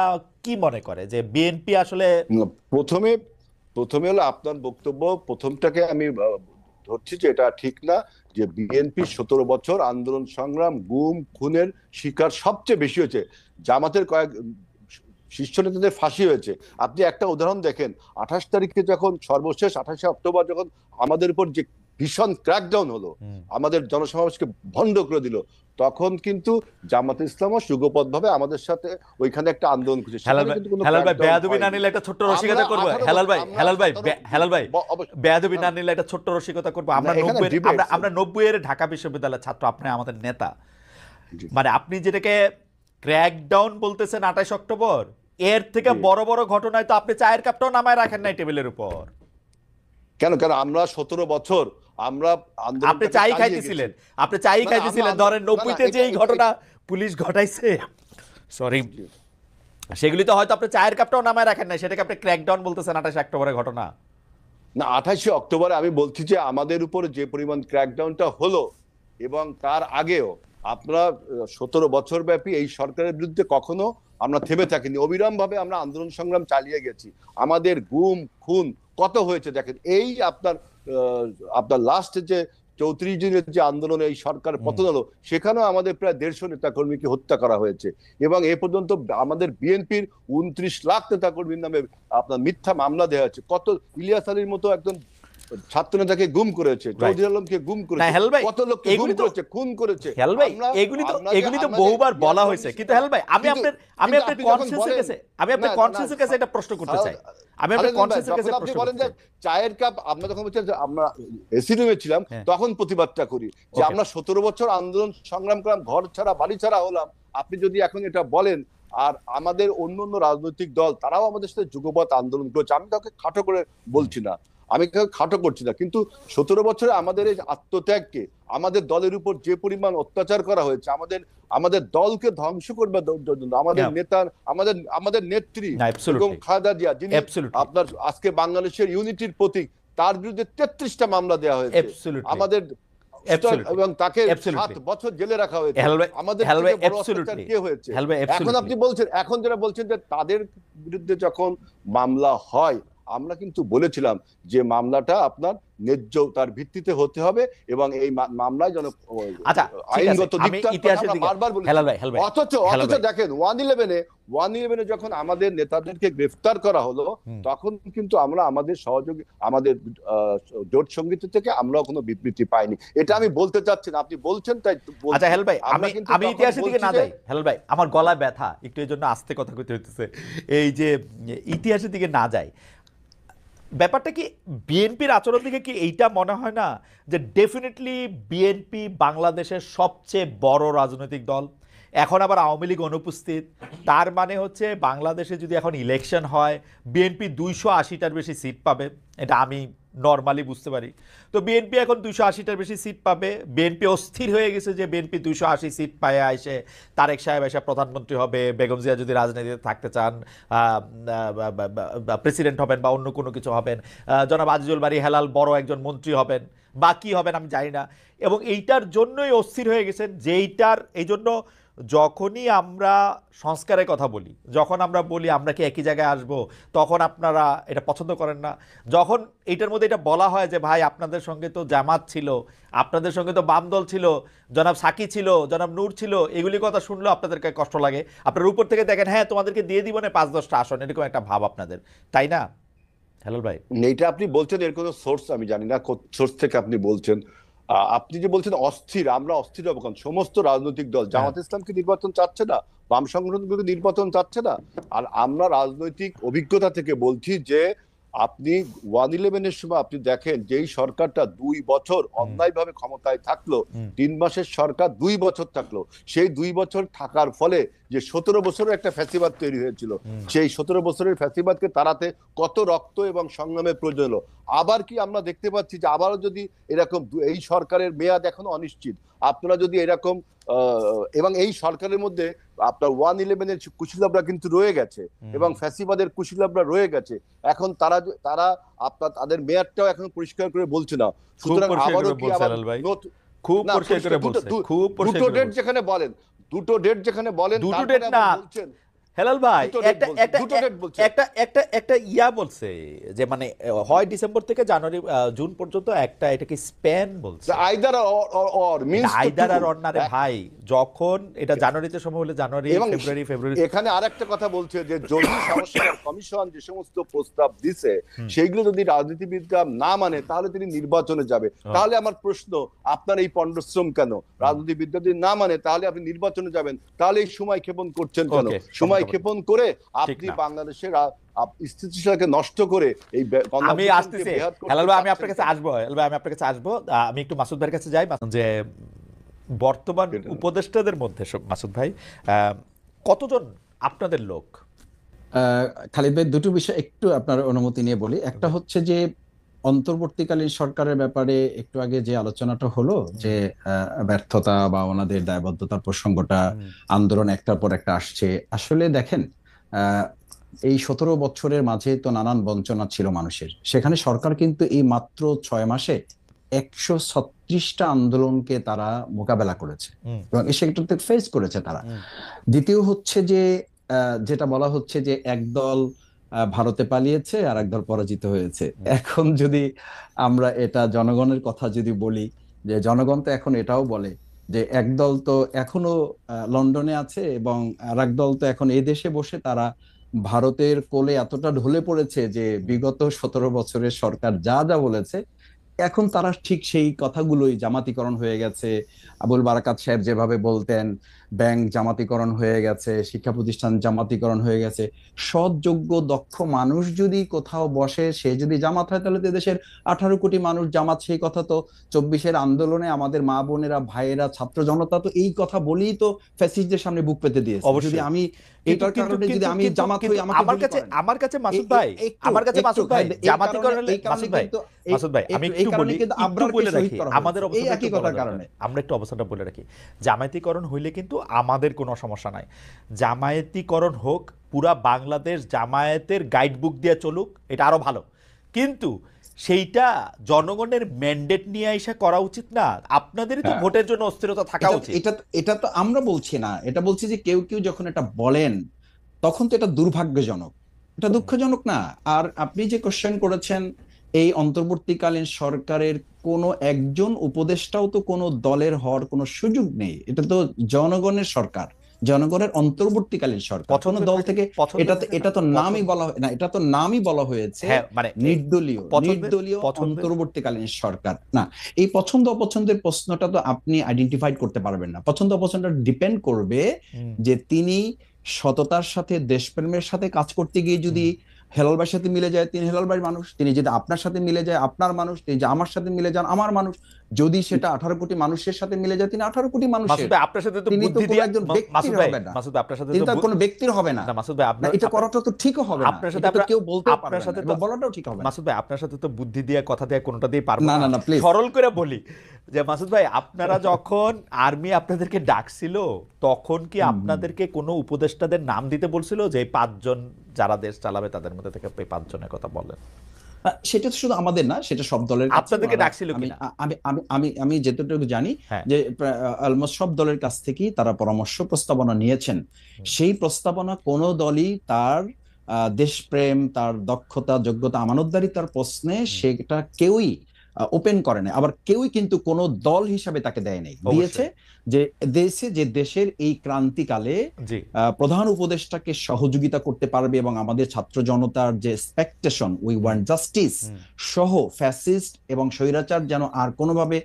কি মনে করে যে বিএনপি আসলে প্রথমে হলো আপনার বক্তব্য প্রথমটাকে আমি ধরছি যে এটা ঠিক না, যে বিএনপি 17 বছর আন্দোলন সংগ্রাম, গুম খুনের শিকার সবচেয়ে বেশি হয়েছে, জামাতের কয়েক শীর্ষ নেতাদের ফাঁসি হয়েছে। আপনি একটা উদাহরণ দেখেন, 28 তারিখে যখন সর্বশেষ 28শে অক্টোবর যখন আমাদের উপর যে ভীষণ ক্র্যাকডাউন হলো, আমাদের জনসমাবেশকে ভণ্ড করে দিল, তখন কিন্তু জামাতে ইসলামও যুগপৎভাবে আমাদের সাথে ওইখানে একটা আন্দোলন করেছে। হেলাল ভাই বেয়াদবি না নিলে একটা ছোট্ট রসিকতা করবো। হেলাল ভাই বেয়াদবি না নিলে একটা ছোট্ট রসিকতা করবো। আমরা 90-এর ঢাকা বিশ্ববিদ্যালয়ের ছাত্র, আপনি আমাদের নেতা, মানে আপনি যেটাকে ক্র্যাকডাউন বলতেছেন 28 অক্টোবর, এর থেকে বড় বড় ঘটনায় তো আপনি চায়ের কাপটাও নামায় রাখেন নাই টেবিলের উপর। কেন আমরা 17 বছর আমরা আপনি চাই খাইতেছিলেন, ধরেন 90-তে যে এই ঘটনা পুলিশ ঘটাইছে, সরি, সেগুলি তো হয়তো আপনি চায়ের কাপটাও নামায় রাখেন নাই, সেটাকে আপনি ক্র্যাকডাউন বলতেছেন 28 অক্টোবরের ঘটনা। না, 28 অক্টোবরে আমি বলছি যে আমাদের উপর যে পরিমাণ ক্র্যাকডাউনটা হলো, এবং তার আগেও আপনারা 17 বছর ব্যাপী এই সরকারের বিরুদ্ধে কখনো আমরা থেমে থাকিনি, অবিরাম ভাবে আমরা আন্দোলন সংগ্রাম চালিয়ে গেছি। আমাদের গুম খুন কত হয়েছে দেখেন। এই আপনার লাস্ট যে 34 দিনের যে আন্দোলনে এই সরকার পতন হলো, সেখানেও আমাদের প্রায় 150 নেতাকর্মীকে হত্যা করা হয়েছে, এবং এ পর্যন্ত আমাদের বিএনপির 29 লাখ নেতাকর্মীর নামে আপনার মিথ্যা মামলা দেওয়া হয়েছে। কত ইলিয়াস আলীর মতো একজন ছাত্র নেতাকে গুম করেছে, চৌধুরী আলমকে গুম করেছে, কত লোককে গুম করেছে, খুন করেছে। এগুলি তো বহুবার বলা হয়েছে, কিন্তু হেলাল ভাই আমি আপনার কনসেন্সাসের কাছে একটা প্রশ্ন করতে চাই। আমি আপনার কনসেন্সাসের কাছে প্রশ্ন করতে চাই। চায়ের কাপ আমরা যখন বলছেন যে আমরা এসি রুমে ছিলাম, তখন প্রতিবাদটা করি যে আমরা 17 বছর আন্দোলন সংগ্রাম করলাম, ঘর ছাড়া বাড়ি ছাড়া হলাম। আপনি যদি এখন এটা বলেন, আর আমাদের অন্য রাজনৈতিক দল তারাও আমাদের সাথে যুগপৎ আন্দোলন করেছে, আমি কাউকে খাটো করে বলছি না, আমি খাটো করছি না, কিন্তু 17 বছরে আমাদের এই আত্মত্যাগকে, আমাদের দলের উপর যে পরিমাণ অত্যাচার করা হয়েছে, আমাদের দলকে ধ্বংস করবে জন্য আমাদের নেতা, আমাদের নেত্রী এবং খালেদা জিয়া, যিনি আপনার আজকে বাংলাদেশের ইউনিটির প্রতীক, তার বিরুদ্ধে 33টা মামলা দেওয়া হয়েছে আমাদের, এবং তাকে 7 বছর জেলে রাখা হয়েছে। আমাদের কে হয়েছে? এখন আপনি বলছেন, এখন যারা বলছেন যে তাদের বিরুদ্ধে যখন মামলা হয়, আমরা কিন্তু বলেছিলাম যে মামলাটা আপনার ন্যায্যতার ভিত্তিতে হতে হবে, এবং এই মামলায় যেন আইনগত বারবার বলি। অথচ দেখেন 111-এ যখন আমাদের নেতাদেরকে গ্রেফতার করা হলো, তখন কিন্তু আমরা আমাদের সহযোগী, আমাদের জোট সঙ্গীত থেকে আমরাও কোনো বিবৃতি পাইনি। এটা আমি বলতে চাচ্ছি না, আপনি বলছেন তাই। আচ্ছা হেলাল ভাই, আমি ইতিহাসের দিকে না যাই। হেলাল ভাই আমার গলায় ব্যথা, একটু এই জন্য আস্তে কথা কইতে হইতেছে। এই যে ইতিহাসের দিকে না যাই, ব্যাপারটা কি বিএনপির আচরণ থেকে কি এইটা মনে হয় না যে ডেফিনেটলি বিএনপি বাংলাদেশের সবচেয়ে বড় রাজনৈতিক দল, এখন আবার আওয়ামী লীগ অনুপস্থিত, তার মানে হচ্ছে বাংলাদেশে যদি এখন ইলেকশন হয় বিএনপি 280টার বেশি সিট পাবে, এটা আমি নর্মালি বুঝতে পারি। তো বিএনপি এখন 280টার বেশি সিট পাবে, বিএনপি অস্থির হয়ে গেছে যে বিএনপি 280 সিট পায় এসে তারেক সাহেব এসে প্রধানমন্ত্রী হবে, বেগম জিয়া যদি রাজনীতিতে থাকতে চান প্রেসিডেন্ট হবেন বা অন্য কোনো কিছু হবেন, জনাব আজিজুল বারী হেলাল বড় একজন মন্ত্রী হবেন, বা কি হবেন আমি জানি না। এবং এইটার জন্যই অস্থির হয়ে গেছেন, এই জন্য যখনই আমরা সংস্কারের কথা বলি, যখন আমরা বলি আমরা কি একই জায়গায় আসব, তখন আপনারা এটা পছন্দ করেন না। যখন এইটার মধ্যে এটা বলা হয় যে ভাই আপনাদের সঙ্গে তো জামাত ছিল, আপনাদের সঙ্গে তো বাম দল ছিল, জনাব সাকি ছিল, জনাব নূর ছিল, এগুলি কথা শুনলেও আপনাদেরকে কষ্ট লাগে। আপনার উপর থেকে দেখেন হ্যাঁ তোমাদেরকে দিয়ে দিব না 5-10টা আসন, এরকম একটা ভাব আপনাদের, তাই না হেলাল ভাই? এইটা আপনি বলছেন, এর কোনো সোর্স আমি জানি না, সোর্স থেকে আপনি বলছেন। আপনি যে বলছেন অস্থির, আমরা অস্থির হবো কারণ সমস্ত রাজনৈতিক দল, জামাত ইসলামকে নির্বাচন চাচ্ছে না, বাম সংগঠনগুলোকে নির্বাচন চাচ্ছে না। আর আমরা রাজনৈতিক অভিজ্ঞতা থেকে বলছি যে আপনি 111-এর সময় আপনি দেখেন যেই সরকারটা 2 বছর অন্যায়ভাবে ক্ষমতায় থাকলো, 3 মাসের সরকার 2 বছর থাকলো, সেই 2 বছর থাকার ফলে যে 17 বছরের একটা ফ্যাসিবাদ তৈরি হয়েছিল, সেই 17 বছরের ফ্যাসিবাদকে তাড়াতে কত রক্ত এবং সংগ্রামের প্রয়োজন হলো। আবার কি আমরা দেখতে পাচ্ছি যে আবারও যদি এরকম, এই সরকারের মেয়াদ এখনো অনিশ্চিত, আপনারা যদি এরকম এবং এই সরকারের মধ্যে আপনার 111-এর কুশীলবরা কিন্তু রয়ে গেছে এবং ফ্যাসিবাদের কুশীলবরা রয়ে গেছে, এখন তারা আপনার তাদের মেয়াদটাও এখন পরিষ্কার করে বলছে না। সুতরাং আবারও কি খুব পরিষ্কার করে বলছে, খুব পরিষ্কার করে দুটো ডেট যেখানে বলেন, দুটো ডেট না, হেলাল ভাই দুটো date একটা বলছে, একটা দুটো date বলছে। একটা একটা একটা ইয়া বলছে যে মানে হয় ডিসেম্বর থেকে জানুয়ারি জুন পর্যন্ত একটা এটাকে স্প্যান বলছে। আইদার অর মিন্স আইদার আর অন্যারে ভাই, যখন এটা জানুয়ারিতে সময় হলে জানুয়ারি, এবং ফেব্রুয়ারি। এখানে আরেকটা কথা বলছে যে যদি সংস্কার কমিশন যে সমস্ত প্রস্তাব দিছে সেইগুলো যদি রাজনীতিবিদরা না মানে তাহলে তিনি নির্বাচনে যাবে। তাহলে আমার প্রশ্ন, আপনার এই পণ্ডশ্রম কেন? রাজনীতিবিদরা যদি না মানে তাহলে আপনি নির্বাচনে যাবেন, তাহলে এই সময় ক্ষেপণ করছেন কেন? Okay, সময় ক্ষেপণ করে ঠিক আপনি না। বাংলাদেশের স্থিতিশীলতাকে নষ্ট করে এই আমি আসতেছি হেলাল ভাই, আমি আপনার কাছে আসবো। হেলাল ভাই, আমি আপনার কাছে আসবো। আমি একটু মাসুদ ভাইয়ের কাছে যাই। যে বর্তমান উপদেষ্টাদের মধ্যে মাসুদ ভাই কতজন আপনাদের লোক? খালিদ ভাই, দুটো বিষয় একটু আপনার অনুমতি নিয়ে বলি। একটা হচ্ছে যে অন্তর্বর্তীকালীন সরকারের ব্যাপারে একটু আগে যে আলোচনাটা হলো, যে ব্যর্থতা বা ওনাদের দায়বদ্ধতার প্রসঙ্গটা, আন্দোলন একটার পর একটা আসছে। আসলে দেখেন, এই 17 বছরের মাঝে তো নানান বঞ্চনা ছিল মানুষের। সেখানে সরকার কিন্তু এই মাত্র 6 মাসে 136টা আন্দোলনকে তারা মোকাবেলা করেছে এবং সেটাতে ফেস করেছে তারা। দ্বিতীয় হচ্ছে যে যেটা বলা হচ্ছে যে একদল ভারতে পালিয়েছে আর একদল পরাজিত হয়েছে। এখন যদি আমরা এটা জনগণের কথা যদি বলি, যে জনগণ তো এখন এটাও বলে যে একদল তো এখনো লন্ডনে আছে এবং আর একদল তো এখন এই দেশে বসে তারা ভারতের কোলে এতটা ঢলে পড়েছে যে বিগত 17 বছরের সরকার যা যা বলেছে এখন তারা ঠিক সেই কথাগুলোই, জামাতিকরণ হয়ে গেছে, আবুল বারাকাত সাহেব যেভাবে বলতেন, ব্যাংক জামাতিকরণ হয়ে গেছে, শিক্ষা প্রতিষ্ঠান জামাতিকরণ হয়ে গেছে। সৎ, যোগ্য, দক্ষ মানুষ যদি কোথাও বসে, সে যদি জামাত হয়, তাহলে তো দেশের 18 কোটি মানুষ জামাত। সেই কথা তো 24-এর আন্দোলনে আমাদের মা বোনেরা, ভাইয়েরা, ছাত্র জনতা তো এই কথা বলেই তো ফ্যাসিস্টদের সামনে বুক পেতে দিয়েছে। যদি আমি এটার কারণে যদি আমি জামাত হই, আমাকে আমার কাছে মাসুদ ভাই, মাসুদ ভাই জামাতিকরণ হলে, মাসুদ ভাই আমি একটু বলি, একটু বলে রাখি আমাদের অবস্থাটা, আমরা একটু অবস্থাটা বলে রাখি। জামায়াতিকরণ হইলে কিন্তু আমাদের কোনো সমস্যা নাই। জামায়াতিকরণ হোক, পুরা বাংলাদেশ জামায়াতের গাইডবুক দিয়ে চলুক, এটা আরো ভালো। কিন্তু সেইটা জনগণের ম্যান্ডেট নিয়ে এসে করা উচিত না। আপনাদেরই তো ভোটের জন্য অস্থিরতা থাকা উচিত। এটা তো আমরা বলছি না, এটা বলছি যে কেউ কেউ যখন এটা বলেন তখন তো এটা দুর্ভাগ্যজনক, এটা দুঃখজনক না। আর আপনি যে কোশ্চেন করেছেন, এই অন্তর্বর্তীকালীন সরকারের কোনো একজন উপদেষ্টাও তো কোনো দলের হওয়ার কোনো সুযোগ নেই। এটা তো জনগণের সরকার, জনগণের অন্তর্বর্তীকালীন সরকার। কোনো দল থেকে এটা তো নামই বলা হয় না, এটা তো নামই বলা হয়েছে মানে নির্দলীয় অন্তর্বর্তীকালীন সরকার। না, এই পছন্দ অপছন্দের প্রশ্নটা তো আপনি আইডেন্টিফাই করতে পারবেন না। পছন্দ অপছন্দটা ডিপেন্ড করবে যে তিনি সততার সাথে, দেশপ্রেমের সাথে কাজ করতে গিয়ে যদি হেলাল ভাইয়ের সাথে মিলে যায়, তিনি হেলাল ভাইয়ের মানুষ। তিনি যদি আপনার সাথে মিলে যায়, আপনার মানুষ। তিনি যে আমার সাথে মিলে যান, আমার মানুষ। যদি সেটা 18 কোটি মানুষের সাথে মিলে যায়, তিনি 18 কোটি মানুষের। আপনার সাথে তো তিনি তো কোনো একজন ব্যক্তির হবে না, তিনি তো কোনো ব্যক্তির হবে না। মাসুদ ভাই, আপনার এটা করাটা তো ঠিকও হবে না, আপনার সাথে এটা তো কেউ বলতে পারবে আপনার সাথে না, তো বলাটাও ঠিক হবে না। মাসুদ ভাই, আপনার সাথে তো বুদ্ধি দিয়ে, কথা দিয়ে, কোনোটা দিয়ে পারবো না। না। প্লিজ সরল করে বলি যে মাসুদ ভাই, আপনারা যখন আর্মি আপনাদেরকে ডাকছিল, তখন কি আপনাদেরকে কোনো উপদেষ্টাদের নাম দিতে বলছিল যে 5 জন যারা দেশ চালাবে তাদের মধ্যে থেকে 5 জনের কথা বলেন? সেটা তো শুধু আমাদের না, সেটা সব দলের। আপনাদেরকে ডাকছিল কিনা? আমি যেটুকু জানি যে অলমোস্ট সব দলের কাছ থেকেই তারা পরামর্শ প্রস্তাবনা নিয়েছেন। সেই প্রস্তাবনা কোনো দলই তার দেশপ্রেম, তার দক্ষতা, যোগ্যতা, আমানতদারিতার প্রশ্নে সেটা কেউই ওপেন করে না। আবার কেউই কিন্তু কোনো দল হিসাবে তাকে দেয় নাই, দিয়েছে যে দেশের এই ক্রান্তিকালে প্রধান উপদেষ্টাকে সহযোগিতা করতে পারবে এবং আমাদের ছাত্র জনতার যে এক্সপেকটেশন, উই ওয়ান্ট জাস্টিস সহ ফ্যাসিস্ট এবং স্বৈরাচার যেন আর কোনোভাবে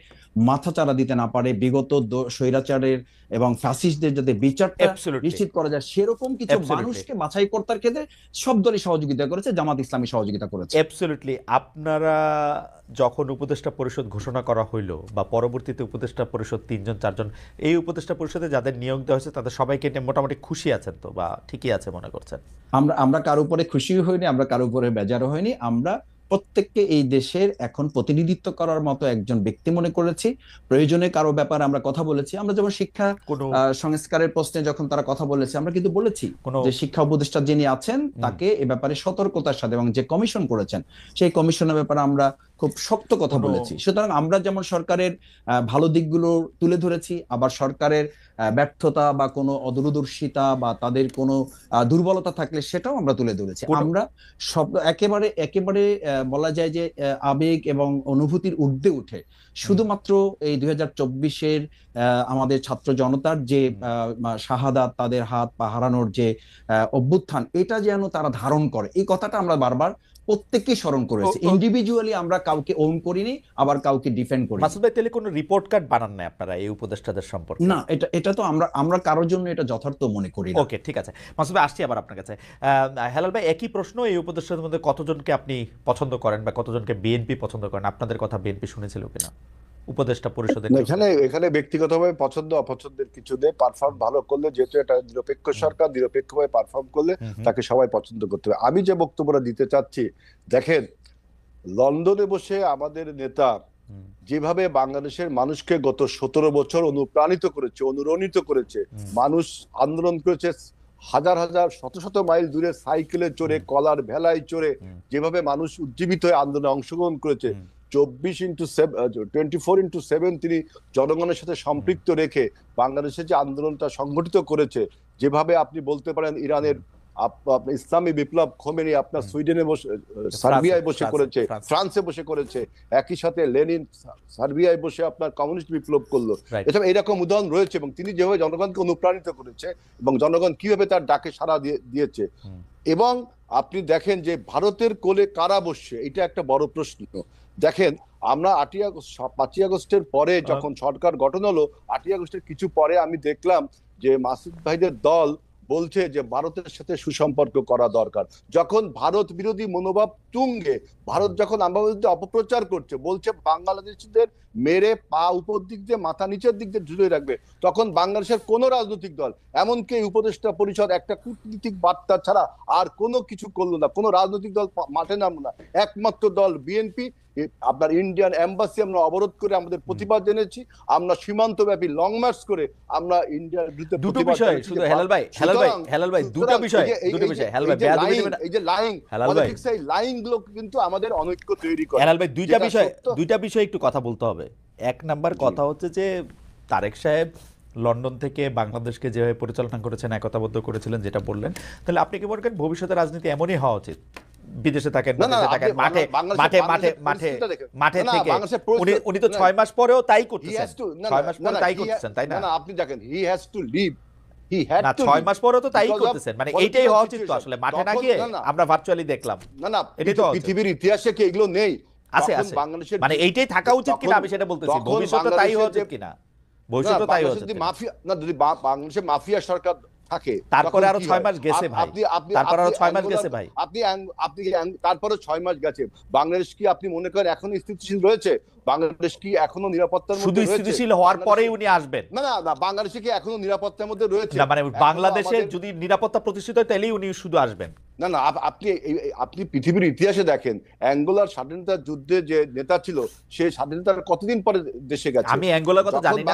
মাথাচাড়া দিতে না পারে, বিগত স্বৈরাচারের এবং ফ্যাসিস্টদের যাতে বিচারটা নিশ্চিত করা যায়, সেরকম কিছু মানুষকে বাছাই করতে ক্ষেত্রে সব দলই সহযোগিতা করেছে, জামাত ইসলামী সহযোগিতা করেছে। অ্যাবসলিউটলি। আপনারা যখন উপদেষ্টা পরিষদ ঘোষণা করা হইলো বা পরবর্তীতে উপদেষ্টা পরিষদ 3 জন 4 জন, এই উপদেষ্টা পরিষদে যাদের নিয়োগ দেওয়া হয়েছে তাদের সবাইকে মোটামুটি খুশি আছেন তো, বা ঠিকই আছে মনে করছেন? আমরা কারো উপরে খুশি হইনি, আমরা কারো উপরে বেজারও হইনি। আমরা প্রত্যেককে এই দেশের এখন প্রতিনিধিত্ব করার মতো একজন ব্যক্তি মনে করেছি। প্রয়োজনে কারো ব্যাপারে আমরা কথা বলেছি। আমরা যেমন শিক্ষা সংস্কারের প্রশ্নে যখন তারা কথা বলেছে, আমরা কিন্তু বলেছি যে শিক্ষা উপদেষ্টা যিনি আছেন তাকে এ ব্যাপারে সতর্কতার সাথে, এবং যে কমিশন করেছেন সেই কমিশনের ব্যাপারে আমরা খুব শক্ত কথা কোনো- বলেছি। সুতরাং আমরা যেমন সরকারের ভালো দিকগুলো তুলে ধরেছি, আবার সরকারের ব্যর্থতা বা কোনো অদূরদর্শিতা বা তাদের কোনো দুর্বলতা থাকলে সেটাও আমরা তুলে ধরেছি। আমরা সব একেবারে একেবারে বলা যায় যে আবেগ এবং অনুভূতির ঊর্ধ্বে উঠে শুধুমাত্র এই 2024-এর আমাদের ছাত্র জনতার যে শাহাদাত, তাদের হাত পা হারানোর যে অভ্যুত্থান, এটা যেন তারা ধারণ করে, এই কথাটা আমরা বারবার প্রত্যেককেই স্মরণ করেছি। ইন্ডিভিজুয়ালি আমরা কাউকে ওন করিনি, আবার কাউকে ডিফেন্ড করি। মাসুদ ভাই, তাহলে কোনো রিপোর্ট কার্ড বানান না আপনারা এই উপদেষ্টাদের সম্পর্কে? না, এটা তো আমরা কারোর জন্য এটা যথার্থ মনে করি না। ওকে, ঠিক আছে। মাসুদ ভাই, আসছি আবার আপনার কাছে। হেলাল ভাই, একই প্রশ্ন, এই উপদেষ্টাদের মধ্যে কতজনকে আপনি পছন্দ করেন বা কতজনকে বিএনপি পছন্দ করেন? আপনাদের কথা বিএনপি শুনেছিল কিনা উপদেষ্টা পরিষদের? এখানে ব্যক্তিগতভাবে পছন্দ অপছন্দের কিছু নেই। পারফর্ম ভালো করলে, যেহেতু এটা নিরপেক্ষ সরকার, নিরপেক্ষভাবে পারফর্ম করলে তাকে সবাই পছন্দ করতে হবে। আমি যে বক্তব্যটা দিতে চাচ্ছি, দেখেন, লন্ডনে বসে আমাদের নেতা যেভাবে বাংলাদেশের মানুষকে গত 17 বছর অনুপ্রাণিত করেছে, অনুরণিত করেছে, মানুষ আন্দোলন করেছে, হাজার হাজার শত শত মাইল দূরে সাইকেলে চড়ে, কলার ভেলায় চড়ে, যেভাবে মানুষ উজ্জীবিত হয়ে আন্দোলনে অংশগ্রহণ করেছে, 24/7 তিনি জনগণের সাথে সম্পৃক্ত রেখে বাংলাদেশে যে আন্দোলনটা সংগঠিত করেছে, যেভাবে আপনি বলতে পারেন ইরানের ইসলামী বিপ্লব খোমেনি আপনার সুইডেনে বসে, সার্বিয়ায় বসে করেছে, ফ্রান্সে বসে করেছে, একই সাথে লেনিন সার্বিয়ায় বসে আপনার কমিউনিস্ট বিপ্লব করলো। এসব এরকম উদাহরণ রয়েছে, এবং তিনি যেভাবে জনগণকে অনুপ্রাণিত করেছে এবং জনগণ কিভাবে তার ডাকে সাড়া দিয়েছে। এবং আপনি দেখেন যে ভারতের কোলে কারা বসছে, এটা একটা বড় প্রশ্ন। দেখেন, আমরা 5ই আগস্টের পরে যখন সরকার গঠন হলো, 8ই আগস্টের কিছু পরে আমি দেখলাম যে মাসুদ ভাইদের দল বলছে যে ভারতের সাথে সুসম্পর্ক করা দরকার। যখন ভারত বিরোধী মনোভাব তুঙ্গে, ভারত যখন আমার বিরুদ্ধে অপপ্রচার করছে, বলছে বাংলাদেশিদের মেরে পা উপর দিক দিয়ে মাথা নিচের দিক দিয়ে ঝুলিয়ে রাখবে, তখন বাংলাদেশের কোন রাজনৈতিক দল, এমনকি উপদেষ্টা পরিষদ, একটা কূটনীতিক বার্তা ছাড়া আর কোনো কিছু করলো না। কোনো রাজনৈতিক দল মাঠে নামলো না। একমাত্র দল বিএনপি। আপনার ইন্ডিয়ান এম্বাসি আমরা অবরোধ করে আমাদের প্রতিবাদ জেনেছি, আমরা সীমান্তব্যাপী লং মার্চ করে আমরা ইন্ডিয়ার বিরুদ্ধে দুটো বিষয় শুধু হেলাল ভাই দুটো বিষয় হেলাল ভাই, এই যে লাইং পলিটিক্স, এই লাইং গুলো কিন্তু আমাদের অনৈক্য তৈরি করে। হেলাল ভাই, দুইটা বিষয় একটু কথা বলতে হবে। এক নাম্বার কথা হচ্ছে যে তারেক সাহেব লন্ডন থেকে বাংলাদেশকে যেভাবে পরিচালনা করেছেন, একতাবদ্ধ করেছিলেন, যেটা বললেন, তাহলে আপনি কি মনে করেন ভবিষ্যতে রাজনীতি এমনই হওয়া উচিত? বিদেশে থাকেন, মাঠে থেকে উনি তো 6 মাস পরেও তাই করতেছেন, 6 মাস পরে তাই করতেছেন, তাই না? আপনি দেখেন, হি হ্যাজ টু লিভ, না 6 মাস পরেও তো তাই করতেছেন, মানে এইটাই হওয়া উচিত তো আসলে, মাঠে না গিয়ে আমরা ভার্চুয়ালি দেখলাম। না, এটাই তো পৃথিবীর ইতিহাসে কি এগুলো নেই? আছে, মানে এইটাই থাকা উচিত কিনা আমি সেটা বলতেছি, ভবিষ্যতে তাই হওয়া উচিত কিনা? ভবিষ্যতে তাই হওয়া উচিত। মাফিয়া না, যদি বাংলাদেশে মাফিয়া সরকার থাকে, তারপরে আরো 6 মাস গেছে ভাই, তারপরে আরো 6 মাস গেছে ভাই, আপনি তারপরে 6 মাস গেছে। বাংলাদেশ কি আপনি মনে করেন এখনো স্থিতিশীল রয়েছে? বাংলাদেশ কি এখনো নিরাপত্তার মধ্যে রয়েছে? শুধু স্থিতিশীল হওয়ার পরেই উনি আসবেন? না, বাংলাদেশে কি এখনো নিরাপত্তার মধ্যে রয়েছে? না, মানে বাংলাদেশে যদি নিরাপত্তা প্রতিষ্ঠিত হয় তাহলেই উনি শুধু আসবেন? না, আপনি পৃথিবীর ইতিহাসে দেখেন, অ্যাঙ্গোলার স্বাধীনতা যুদ্ধে যে নেতা ছিল, সে স্বাধীনতার কতদিন পরে দেশে গেছে? আমি অ্যাঙ্গোলার কথা জানি না,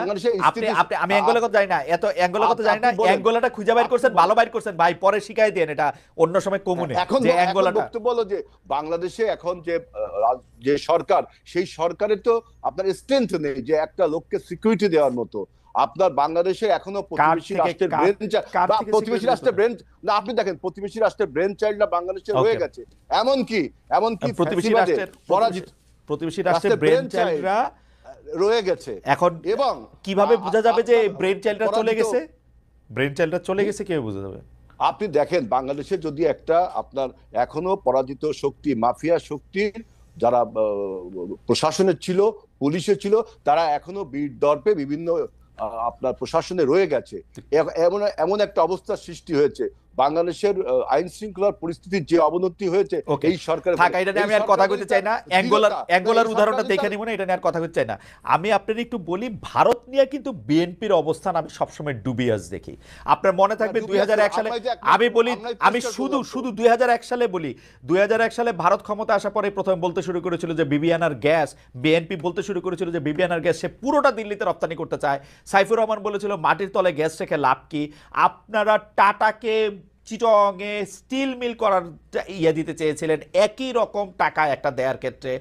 আমি অ্যাঙ্গোলার কথা জানি না, এত অ্যাঙ্গোলার কথা জানি না। অ্যাঙ্গোলাটা খুঁজে বাইর করছেন, ভালো বাইর করছেন ভাই, পরে শিখাই দেন এটা অন্য সময় কমুনে। যে অ্যাঙ্গোলাটা বক্তব্য হলো যে বাংলাদেশে এখন যে সরকার, সেই সরকারের তো আপনার স্ট্রেংথ নেই যে একটা লোককে সিকিউরিটি দেওয়ার মতো। আপনার বাংলাদেশে এখনো প্রতিবেশী রাষ্ট্রের ব্রেন, না আপনি দেখেন প্রতিবেশী রাষ্ট্রের ব্রেন চাইল্ডরা বাংলাদেশে রয়ে গেছে। এমনকি প্রতিবেশী রাষ্ট্রের ব্রেন চাইল্ডরা রয়ে গেছে এখন। এবং কিভাবে বোঝা যাবে যে ব্রেন চাইল্ডরা চলে গেছে? ব্রেন চাইল্ডরা চলে গেছে কিভাবে বোঝা যাবে? আপনি দেখেন, বাংলাদেশে যদি একটা আপনার এখনো পরাজিত শক্তি, মাফিয়া শক্তির যারা প্রশাসনে ছিল, পুলিশে ছিল, তারা এখনো বীর দর্পে বিভিন্ন আপনার প্রশাসনে রয়ে গেছে। এমন একটা অবস্থার সৃষ্টি হয়েছে বাংলাদেশের আইন শৃঙ্খলার পরিস্থিতির যে অবনতি হয়েছে এই সরকারের। আমি আর কথা বলতে চাই না, অ্যাঙ্গোলার উদাহরণটা দেখে নিব না, এটা নিয়ে আর কথা বলতে চাই না। আমি আপনার একটু বলি, ভারত নিয়ে কিন্তু বিএনপির অবস্থান আমি সবসময় ডুবিয়াস দেখি। আপনার মনে থাকবে 2001 সালে, আমি বলি, আমি শুধু 2001 সালে বলি, 2001 সালে ভারত ক্ষমতা আসার পরে প্রথমে বলতে শুরু করেছিল যে বিবিআনার গ্যাস, বিএনপি বলতে শুরু করেছিল যে বিবিআনার গ্যাস সে পুরোটা দিল্লিতে রপ্তানি করতে চায়। সাইফুর রহমান বলেছিল মাটির তলে গ্যাস রেখে লাভ কি? আপনারা টাটাকে চিটংয়ে স্টিল মিল করার ইয়ে দিতে চেয়েছিলেন একই রকম টাকা একটা দেওয়ার ক্ষেত্রে।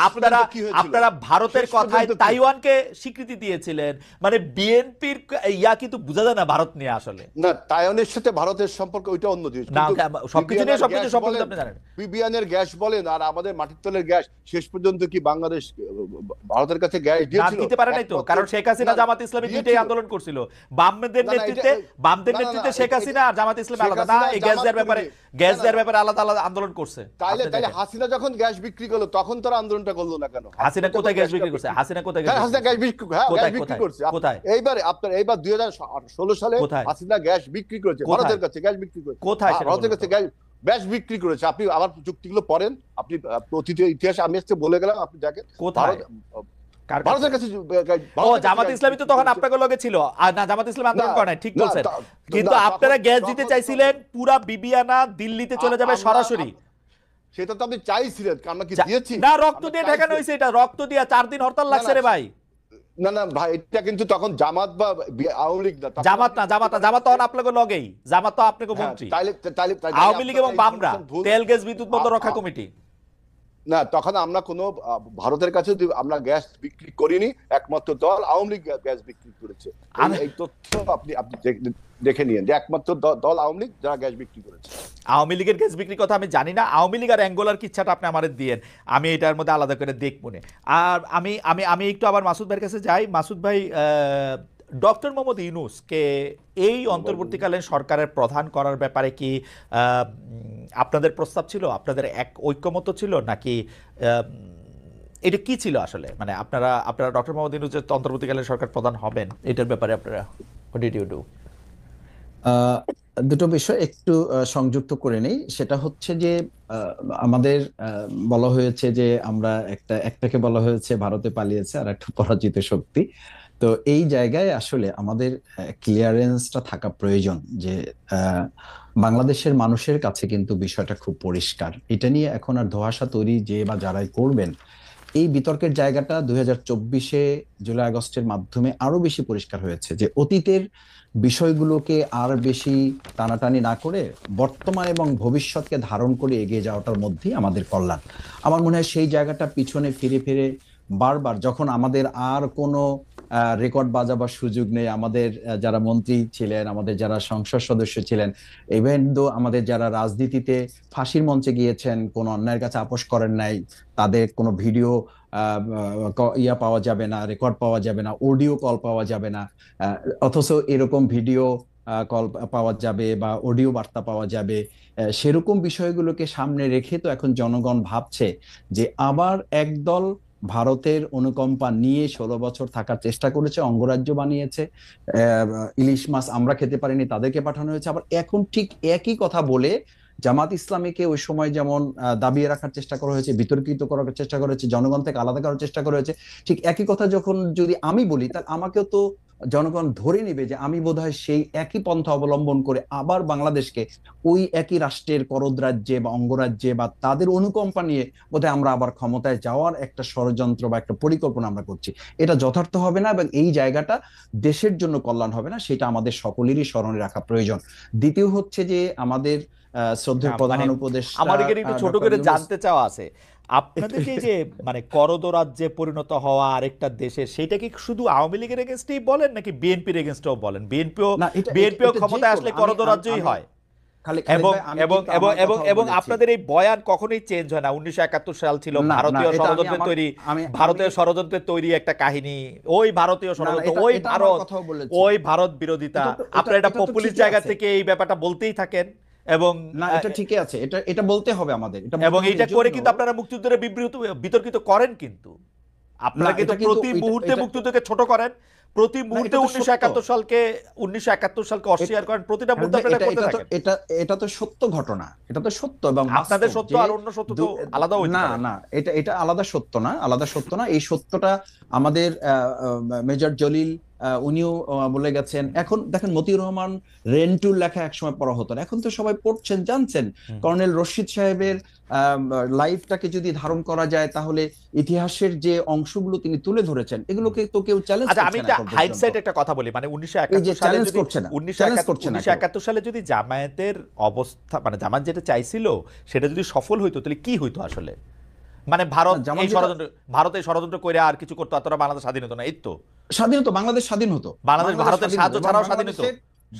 আপনারা পর্যন্ত কি হয়েছিল? আপনারা ভারতের শেষ কথায় পর্যন্ত কি? তাইওয়ানকে স্বীকৃতি দিয়েছিলেন, মানে বিএনপির ইয়া কিন্তু বোঝা যায় না ভারত নিয়ে আসলে। না, তাইওয়ানের সাথে ভারতের সম্পর্ক ওইটা অন্য জিনিস। না, কিন্তু সবকিছু নিয়ে সবকিছু গ্যাস সম্পর্কে বলেন, আপনি জানেন। বিবিয়ানের গ্যাস বলেন আর আমাদের মাটির তলের গ্যাস, শেষ পর্যন্ত কি বাংলাদেশ ভারতের কাছে গ্যাস না দিয়েছিল? দিতে পারে নাই তো, কারণ শেখ হাসিনা জামাত ইসলামী দুইটাই আন্দোলন করছিল। বামদের না, নেতৃত্বে শেখ হাসিনা আর জামাত ইসলামী আলাদা না, এই গ্যাস দেওয়ার ব্যাপারে আলাদা আলাদা আন্দোলন করছে। তাইলে হাসিনা যখন গ্যাস বিক্রি করলো তখন তারা আন্দোলনটা করলো না কেন? হাসিনা কোথায় গ্যাস বিক্রি করছে? হাসিনা কোথায় হ্যাঁ, হাসিনা গ্যাস বিক্রি কোথায় বিক্রি কোথায় করছে। কোথায় এইবার 2016 সালে কোথায়? হাসিনা গ্যাস বিক্রি করেছে কোথায়? ভারতের কাছে, গ্যাস বিক্রি করেছে কোথায় সেটা ভারতের বলুন কাছে তো। গ্যাস বিক্রি করেছে। আপনি আবার চুক্তিগুলো পড়েন, আপনি অতীতের ইতিহাস আমি আজকে বলে গেলাম, আপনি দেখেন কোথায়? কার কাছে? ভারতের কাছে ও জামাত ইসলামী তো তখন আপনাকে লগে ছিল, আর না জামাত ইসলাম আন্দোলন করে নাই, ঠিক বলছেন। কিন্তু আপনারা গ্যাস দিতে চাইছিলেন, পুরা বিবিয়ানা দিল্লিতে চলে যাবে সরাসরি। সেটা তো আপনি চাইছিলেন, আমরা কি দিয়েছি? না, রক্ত দিয়ে ঠেকানো হয়েছে, এটা রক্ত দিয়ে 4 দিন হরতাল লাগছে রে ভাই। না ভাই, এটা কিন্তু তখন জামাত বা আওয়ামী লীগ না, জামাত তখন আপনাকে লগেই, জামাত তো আপনাকে হ্যাঁ, মন্ত্রী। তাইলে আওয়ামী লীগ এবং বামরা, তেল গ্যাস বিদ্যুৎ বন্ধ রক্ষা কমিটি। না, তখন আমরা কোনো ভারতের কাছে আমরা গ্যাস বিক্রি করিনি, একমাত্র দল আওয়ামী লীগ গ্যাস বিক্রি করেছে। এই তথ্য আপনি দেখে নিয়েন যে একমাত্র দল আওয়ামী লীগ যারা গ্যাস বিক্রি করেছে। আওয়ামী লীগের গ্যাস বিক্রির কথা আমি জানি না, আওয়ামী লীগ আর অ্যাঙ্গোলার কিচ্ছাটা আপনি আমাদের দিয়েন, আমি এটার মধ্যে আলাদা করে দেখব না। আর আমি একটু আবার মাসুদ ভাইয়ের কাছে যাই। মাসুদ ভাই, ডক্টর মোহাম্মদ ইউনূসকে এই অন্তর্বর্তীকালীন সরকারের প্রধান করার ব্যাপারে কি আপনাদের প্রস্তাব ছিল, আপনাদের এক ঐক্যমত ছিল, নাকি এটা কি ছিল আসলে? মানে আপনারা ডক্টর মোহাম্মদ ইউনূস যে অন্তর্বর্তীকালীন সরকার প্রধান হবেন, এটার ব্যাপারে আপনারা হোয়াট ডিড ইউ ডু? দুটো বিষয় একটু সংযুক্ত করে নেই। সেটা হচ্ছে যে আমাদের বলা হয়েছে যে আমরা একটাকে বলা হয়েছে ভারতে পালিয়েছে আর একটা পরাজিত শক্তি। তো এই জায়গায় আসলে আমাদের ক্লিয়ারেন্সটা থাকা প্রয়োজন যে বাংলাদেশের মানুষের কাছে কিন্তু বিষয়টা খুব পরিষ্কার। এটা নিয়ে এখন আর ধোঁয়াশা তৈরি যে বা যারাই করবেন, এই বিতর্কের জায়গাটা 2024-এ জুলাই আগস্টের মাধ্যমে আরো বেশি পরিষ্কার হয়েছে যে অতীতের বিষয়গুলোকে আর বেশি টানাটানি না করে বর্তমান এবং ভবিষ্যৎকে ধারণ করে এগিয়ে যাওয়াটার মধ্যেই আমাদের কল্যাণ। আমার মনে হয় সেই জায়গাটা পিছনে ফিরে ফিরে বারবার, যখন আমাদের আর কোনো রেকর্ড বাজাবার সুযোগ নেই, আমাদের যারা মন্ত্রী ছিলেন, আমাদের যারা সংসদ সদস্য ছিলেন, ইভেন দো আমাদের যারা রাজনীতিতে ফাঁসির মঞ্চে গিয়েছেন, কোনো অন্যায়ের কাছে আপোষ করেন নাই, তাদের কোনো ভিডিও পাওয়া যাবে না, রেকর্ড পাওয়া যাবে না, অডিও কল পাওয়া যাবে না, অথচ এরকম ভিডিও কল পাওয়া যাবে বা অডিও বার্তা পাওয়া যাবে। সেরকম বিষয়গুলোকে সামনে রেখে তো এখন জনগণ ভাবছে যে আবার একদল ভারতের অনুকম্পা নিয়ে 16 বছর থাকার চেষ্টা করেছে, অঙ্গরাজ্য বানিয়েছে, ইলিশ মাছ আমরা খেতে পারিনি তাদেরকে পাঠানো হয়েছে। আবার এখন ঠিক একই কথা বলে জামাত ইসলামীকে ওই সময় যেমন দাবিয়ে রাখার চেষ্টা করা হয়েছে, বিতর্কিত করার চেষ্টা করা হয়েছে, জনগণ থেকে আলাদা করার চেষ্টা করা হয়েছে, ঠিক একই কথা যখন যদি আমি বলি তাহলে আমাকেও তো জনগণ ধরে নিবে যে আমি বোধহয় সেই একই পন্থা অবলম্বন করে আবার বাংলাদেশকে ওই একই রাষ্ট্রের করদ রাজ্যে বা অঙ্গরাজ্যে বা তাদের অনুকম্পা নিয়ে বোধহয় আমরা আবার ক্ষমতায় যাওয়ার একটা ষড়যন্ত্র বা একটা পরিকল্পনা আমরা করছি। এটা যথার্থ হবে না এবং এই জায়গাটা দেশের জন্য কল্যাণ হবে না, সেটা আমাদের সকলেরই স্মরণে রাখা প্রয়োজন। দ্বিতীয় হচ্ছে যে আমাদের শ্রদ্ধেয় প্রধান উপদেষ্টা, আমার এখানে একটু ছোট করে জানতে চাওয়া আছে, আপনাদের যে মানে করদ রাজ্যে পরিণত হওয়া আরেকটা দেশে, সেটা কি শুধু আওয়ামী লীগের এগেনস্টেই বলেন নাকি বিএনপির এগেনস্টেও বলেন? বিএনপিও ক্ষমতায় আসলে করদ রাজ্যই হয়। এবং আপনাদের এই বয়ান কখনোই চেঞ্জ হয় না। 1971 সাল ছিল ভারতীয় ষড়যন্ত্রের তৈরি একটা কাহিনী, ওই ভারতীয় ষড়যন্ত্র, ওই ভারত বিরোধিতা, আপনারা এটা পপুলিস্ট জায়গা থেকে এই ব্যাপারটা বলতেই থাকেন। এবং না, এটা ঠিকই আছে, এটা বলতে হবে আমাদের, এবং এটা করে কিন্তু আপনারা মুক্তিযুদ্ধের বিতর্কিত করেন, কিন্তু আপনারা কিন্তু প্রতি মুহূর্তে মুক্তিযুদ্ধকে ছোট করেন, প্রতি মুহূর্তে 1971 সালকে অস্বীকার করেন, প্রতিটা মুহূর্তে আপনারা করতে থাকেন। এটা তো সত্য ঘটনা, এটা তো সত্য এবং আপনাদের সত্য আর অন্য সত্য তো আলাদা হইতে পারে। না, এটা আলাদা সত্য না, এই সত্যটা আমাদের মেজর জলিল উনিও বলে গেছেন। এখন দেখেন মতিউর রহমান রেন্টুর লেখা একসময় পড়া হতো না, এখন তো সবাই পড়ছেন, জানছেন। কর্নেল রশিদ সাহেবের লাইফটাকে যদি ধারণ করা যায় তাহলে ইতিহাসের যে অংশগুলো তিনি তুলে ধরেছেন এগুলোকে তো কেউ চ্যালেঞ্জ আচ্ছা, করছে আমি না একটা এখন পর্যন্ত। হাইডসাইড একটা কথা বলি, মানে এই যে 1971 সালে চ্যালেঞ্জ যদি করছে না, চ্যালেঞ্জ করছে না কেউ। 1971 সালে যদি জামায়াতের অবস্থা, মানে জামাত যেটা চাইছিল সেটা যদি সফল হইতো তাহলে কি হইতো আসলে? মানে ভারত না, জামাত এই যেটা ষড়যন্ত্র, ভারত এই ষড়যন্ত্র করে আর কিছু করতো, আর তোরা বাংলাদেশ স্বাধীন হতো না, এই তো স্বাধীন হতো, বাংলাদেশ স্বাধীন হতো, বাংলাদেশ ভারতের সাহায্য এবং ছাড়াও স্বাধীন হতো,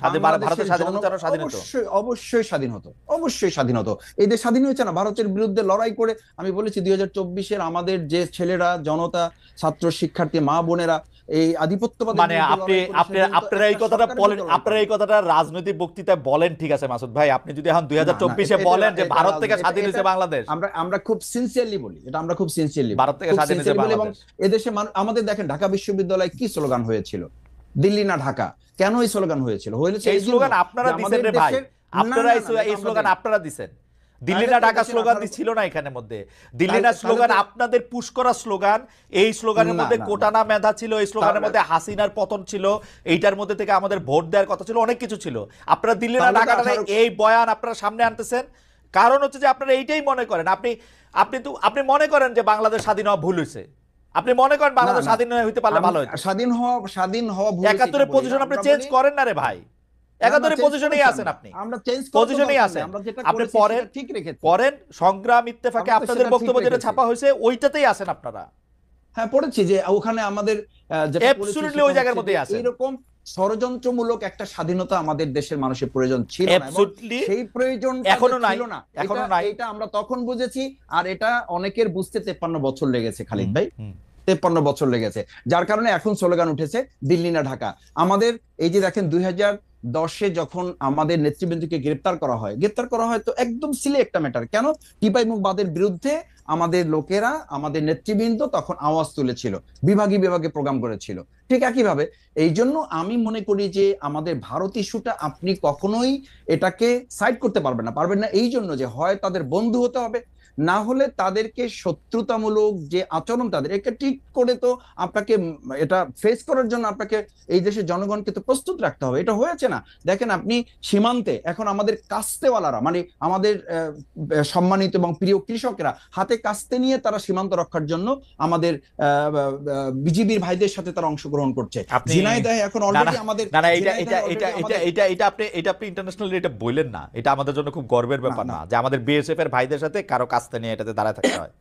ভারতের বাংলাদেশের স্বাধীনতা ছাড়াও স্বাধীন হতো। অবশ্যই অবশ্যই স্বাধীন হতো, অবশ্যই স্বাধীন হতো। এই দেশ স্বাধীন হয়েছে না ভারতের বিরুদ্ধে লড়াই করে। আমি বলেছি 2024-এর আমাদের যে ছেলেরা, জনতা, ছাত্র, শিক্ষার্থী, মা বোনেরা এই আধিপত্যবাদের মানে বিরুদ্ধে আপনি লড়াই করেছে, আপনার কিন্তু আপনারা এই একটা কথাটা সরকারের বলেন, বিরুদ্ধে লড়াই আপনারা এই করেনি। কথাটা রাজনৈতিক বক্তৃতায় বলেন, ঠিক আছে মাসুদ ভাই, আপনি যদি এখন না, না, 2024-এ এটা- বলেন যে এটা- ভারত থেকে এটা- স্বাধীন হয়েছে এটা- বাংলাদেশ, আমরা আমরা খুব সিনসিয়ারলি বলি, এটা আমরা খুব সিনসিয়ারলি ভারত থেকে স্বাধীন হয়েছে এবং বাংলাদেশ। এদেশে আমাদের দেখেন ঢাকা বিশ্ববিদ্যালয়ে কি স্লোগান হয়েছিল, দিল্লি না ঢাকা। কেন এই স্লোগান হয়েছিল? হয়েছে এই এই জন্য স্লোগান আপনারা যে দিছেন আমাদের রে ভাই, দেশের আপনারা না, না, না, এই আমরা স্লোগান দেই। আপনারা দিছেন। দিল্লি তাহলে না তো ঢাকা দেশের স্লোগান 18 ছিল না এখানের মধ্যে, দিল্লি না তাহলে স্লোগান তো- আপনাদের পুশ করা স্লোগান। এই স্লোগানের না, মধ্যে না, না। কোটানা মেধা ছিল, এই স্লোগানের তাহলে- মধ্যে হাসিনার পতন ছিল, এইটার মধ্যে থেকে আমাদের ভোট দেওয়ার কথা ছিল, অনেক কিছু ছিল। আপনারা দিল্লি না তাহলে তো ঢাকাটা 18 এই বয়ান আপনারা সামনে আনতেছেন, কারণ হচ্ছে যে আপনারা এইটাই মনে করেন, আপনি মনে করেন যে বাংলাদেশ স্বাধীন হওয়া ভুল হয়েছে, আপনি মনে করেন বাংলাদেশ না, না। স্বাধীন হইতে পারলে ভালো হতো। স্বাধীন হওয়া ভুল হয়েছে 71-এর এটা বলি পজিশন না, আপনি আমরা চেঞ্জ বলি- করেন না রে ভাই, 71-এর change পজিশনেই করেছি আছেন আমরা। আপনি, আমরা চেঞ্জ পজিশনেই আছেন। আমরা যেটা আপনি করেছি পরেন সেটা ঠিক রেখেছি। পরেন সংগ্রাম ইত্তেফাকে আমরা তো আপনাদের সেটা বক্তব্য ঠিক যেটা রেখেছি। ছাপা হয়েছে ওইটাতেই আছেন আপনারা। হ্যাঁ, পড়েছি যে ওখানে আমাদের যেটা পড়েছি Absolutely সেটা ওই জায়গার হচ্ছে মধ্যেই যে আছেন। এরকম ষড়যন্ত্রমূলক একটা স্বাধীনতা আমাদের দেশের মানুষের প্রয়োজন ছিল না, এবং Absolutely সেই প্রয়োজন এখনো নাই, ছিল না। এখনো এটা- নাই। এটা আমরা তখন বুঝেছি, আর এটা অনেকের বুঝতে 53 বছর লেগেছে খালিদ ভাই, হুম। 53 বছর লেগেছে। যার কারণে এখন স্লোগান উঠেছে দিল্লি না ঢাকা। আমাদের এই যে দেখেন 2010-এ যখন আমাদের নেতৃবৃন্দকে গ্রেপ্তার করা হয় তো একদম সিলে একটা ম্যাটার, কেন টিপাই মুখবাদের বিরুদ্ধে আমাদের লোকেরা, আমাদের নেতৃবৃন্দ তখন আওয়াজ তুলেছিল, বিভাগে বিভাগে প্রোগ্রাম করেছিল। ঠিক একইভাবে এই জন্য আমি মনে করি যে আমাদের ভারত ইস্যুটা আপনি কখনোই এটাকে সাইড করতে পারবেন না, এই জন্য যে হয় তাদের বন্ধু হতে হবে, না হলে তাদেরকে শত্রুতামূলক যে আচরণ তাদের, এটা ঠিক করে তো আপনাকে এটা ফেস করার জন্য আপনাকে এই দেশের জনগণকে তো প্রস্তুত রাখতে হবে। এটা হয়েছে না। দেখেন আপনি সীমান্তে এখন আমাদের কাস্তেওয়ালারা, মানে আমাদের সম্মানিত এবং প্রিয় কৃষকেরা হাতে কাস্তে নিয়ে তারা সীমান্ত রক্ষার জন্য আমাদের বিজিবির ভাইদের সাথে তারা অংশগ্রহণ করছে। আপনি- ঝিনাইদহে এখন অলরেডি আমাদের না, এটা ঝিনাইদহে এটা already এটা আমাদের- এটা এটা আপনি ইন্টারন্যাশনালি এটা বললেন না, এটা আমাদের জন্য খুব গর্বের ব্যাপার না। না যে আমাদের বিএসএফ এর ভাইদের সাথে কারো কাস্তে নিয়ে এটাতে দাঁড়ায় থাকতে হয়।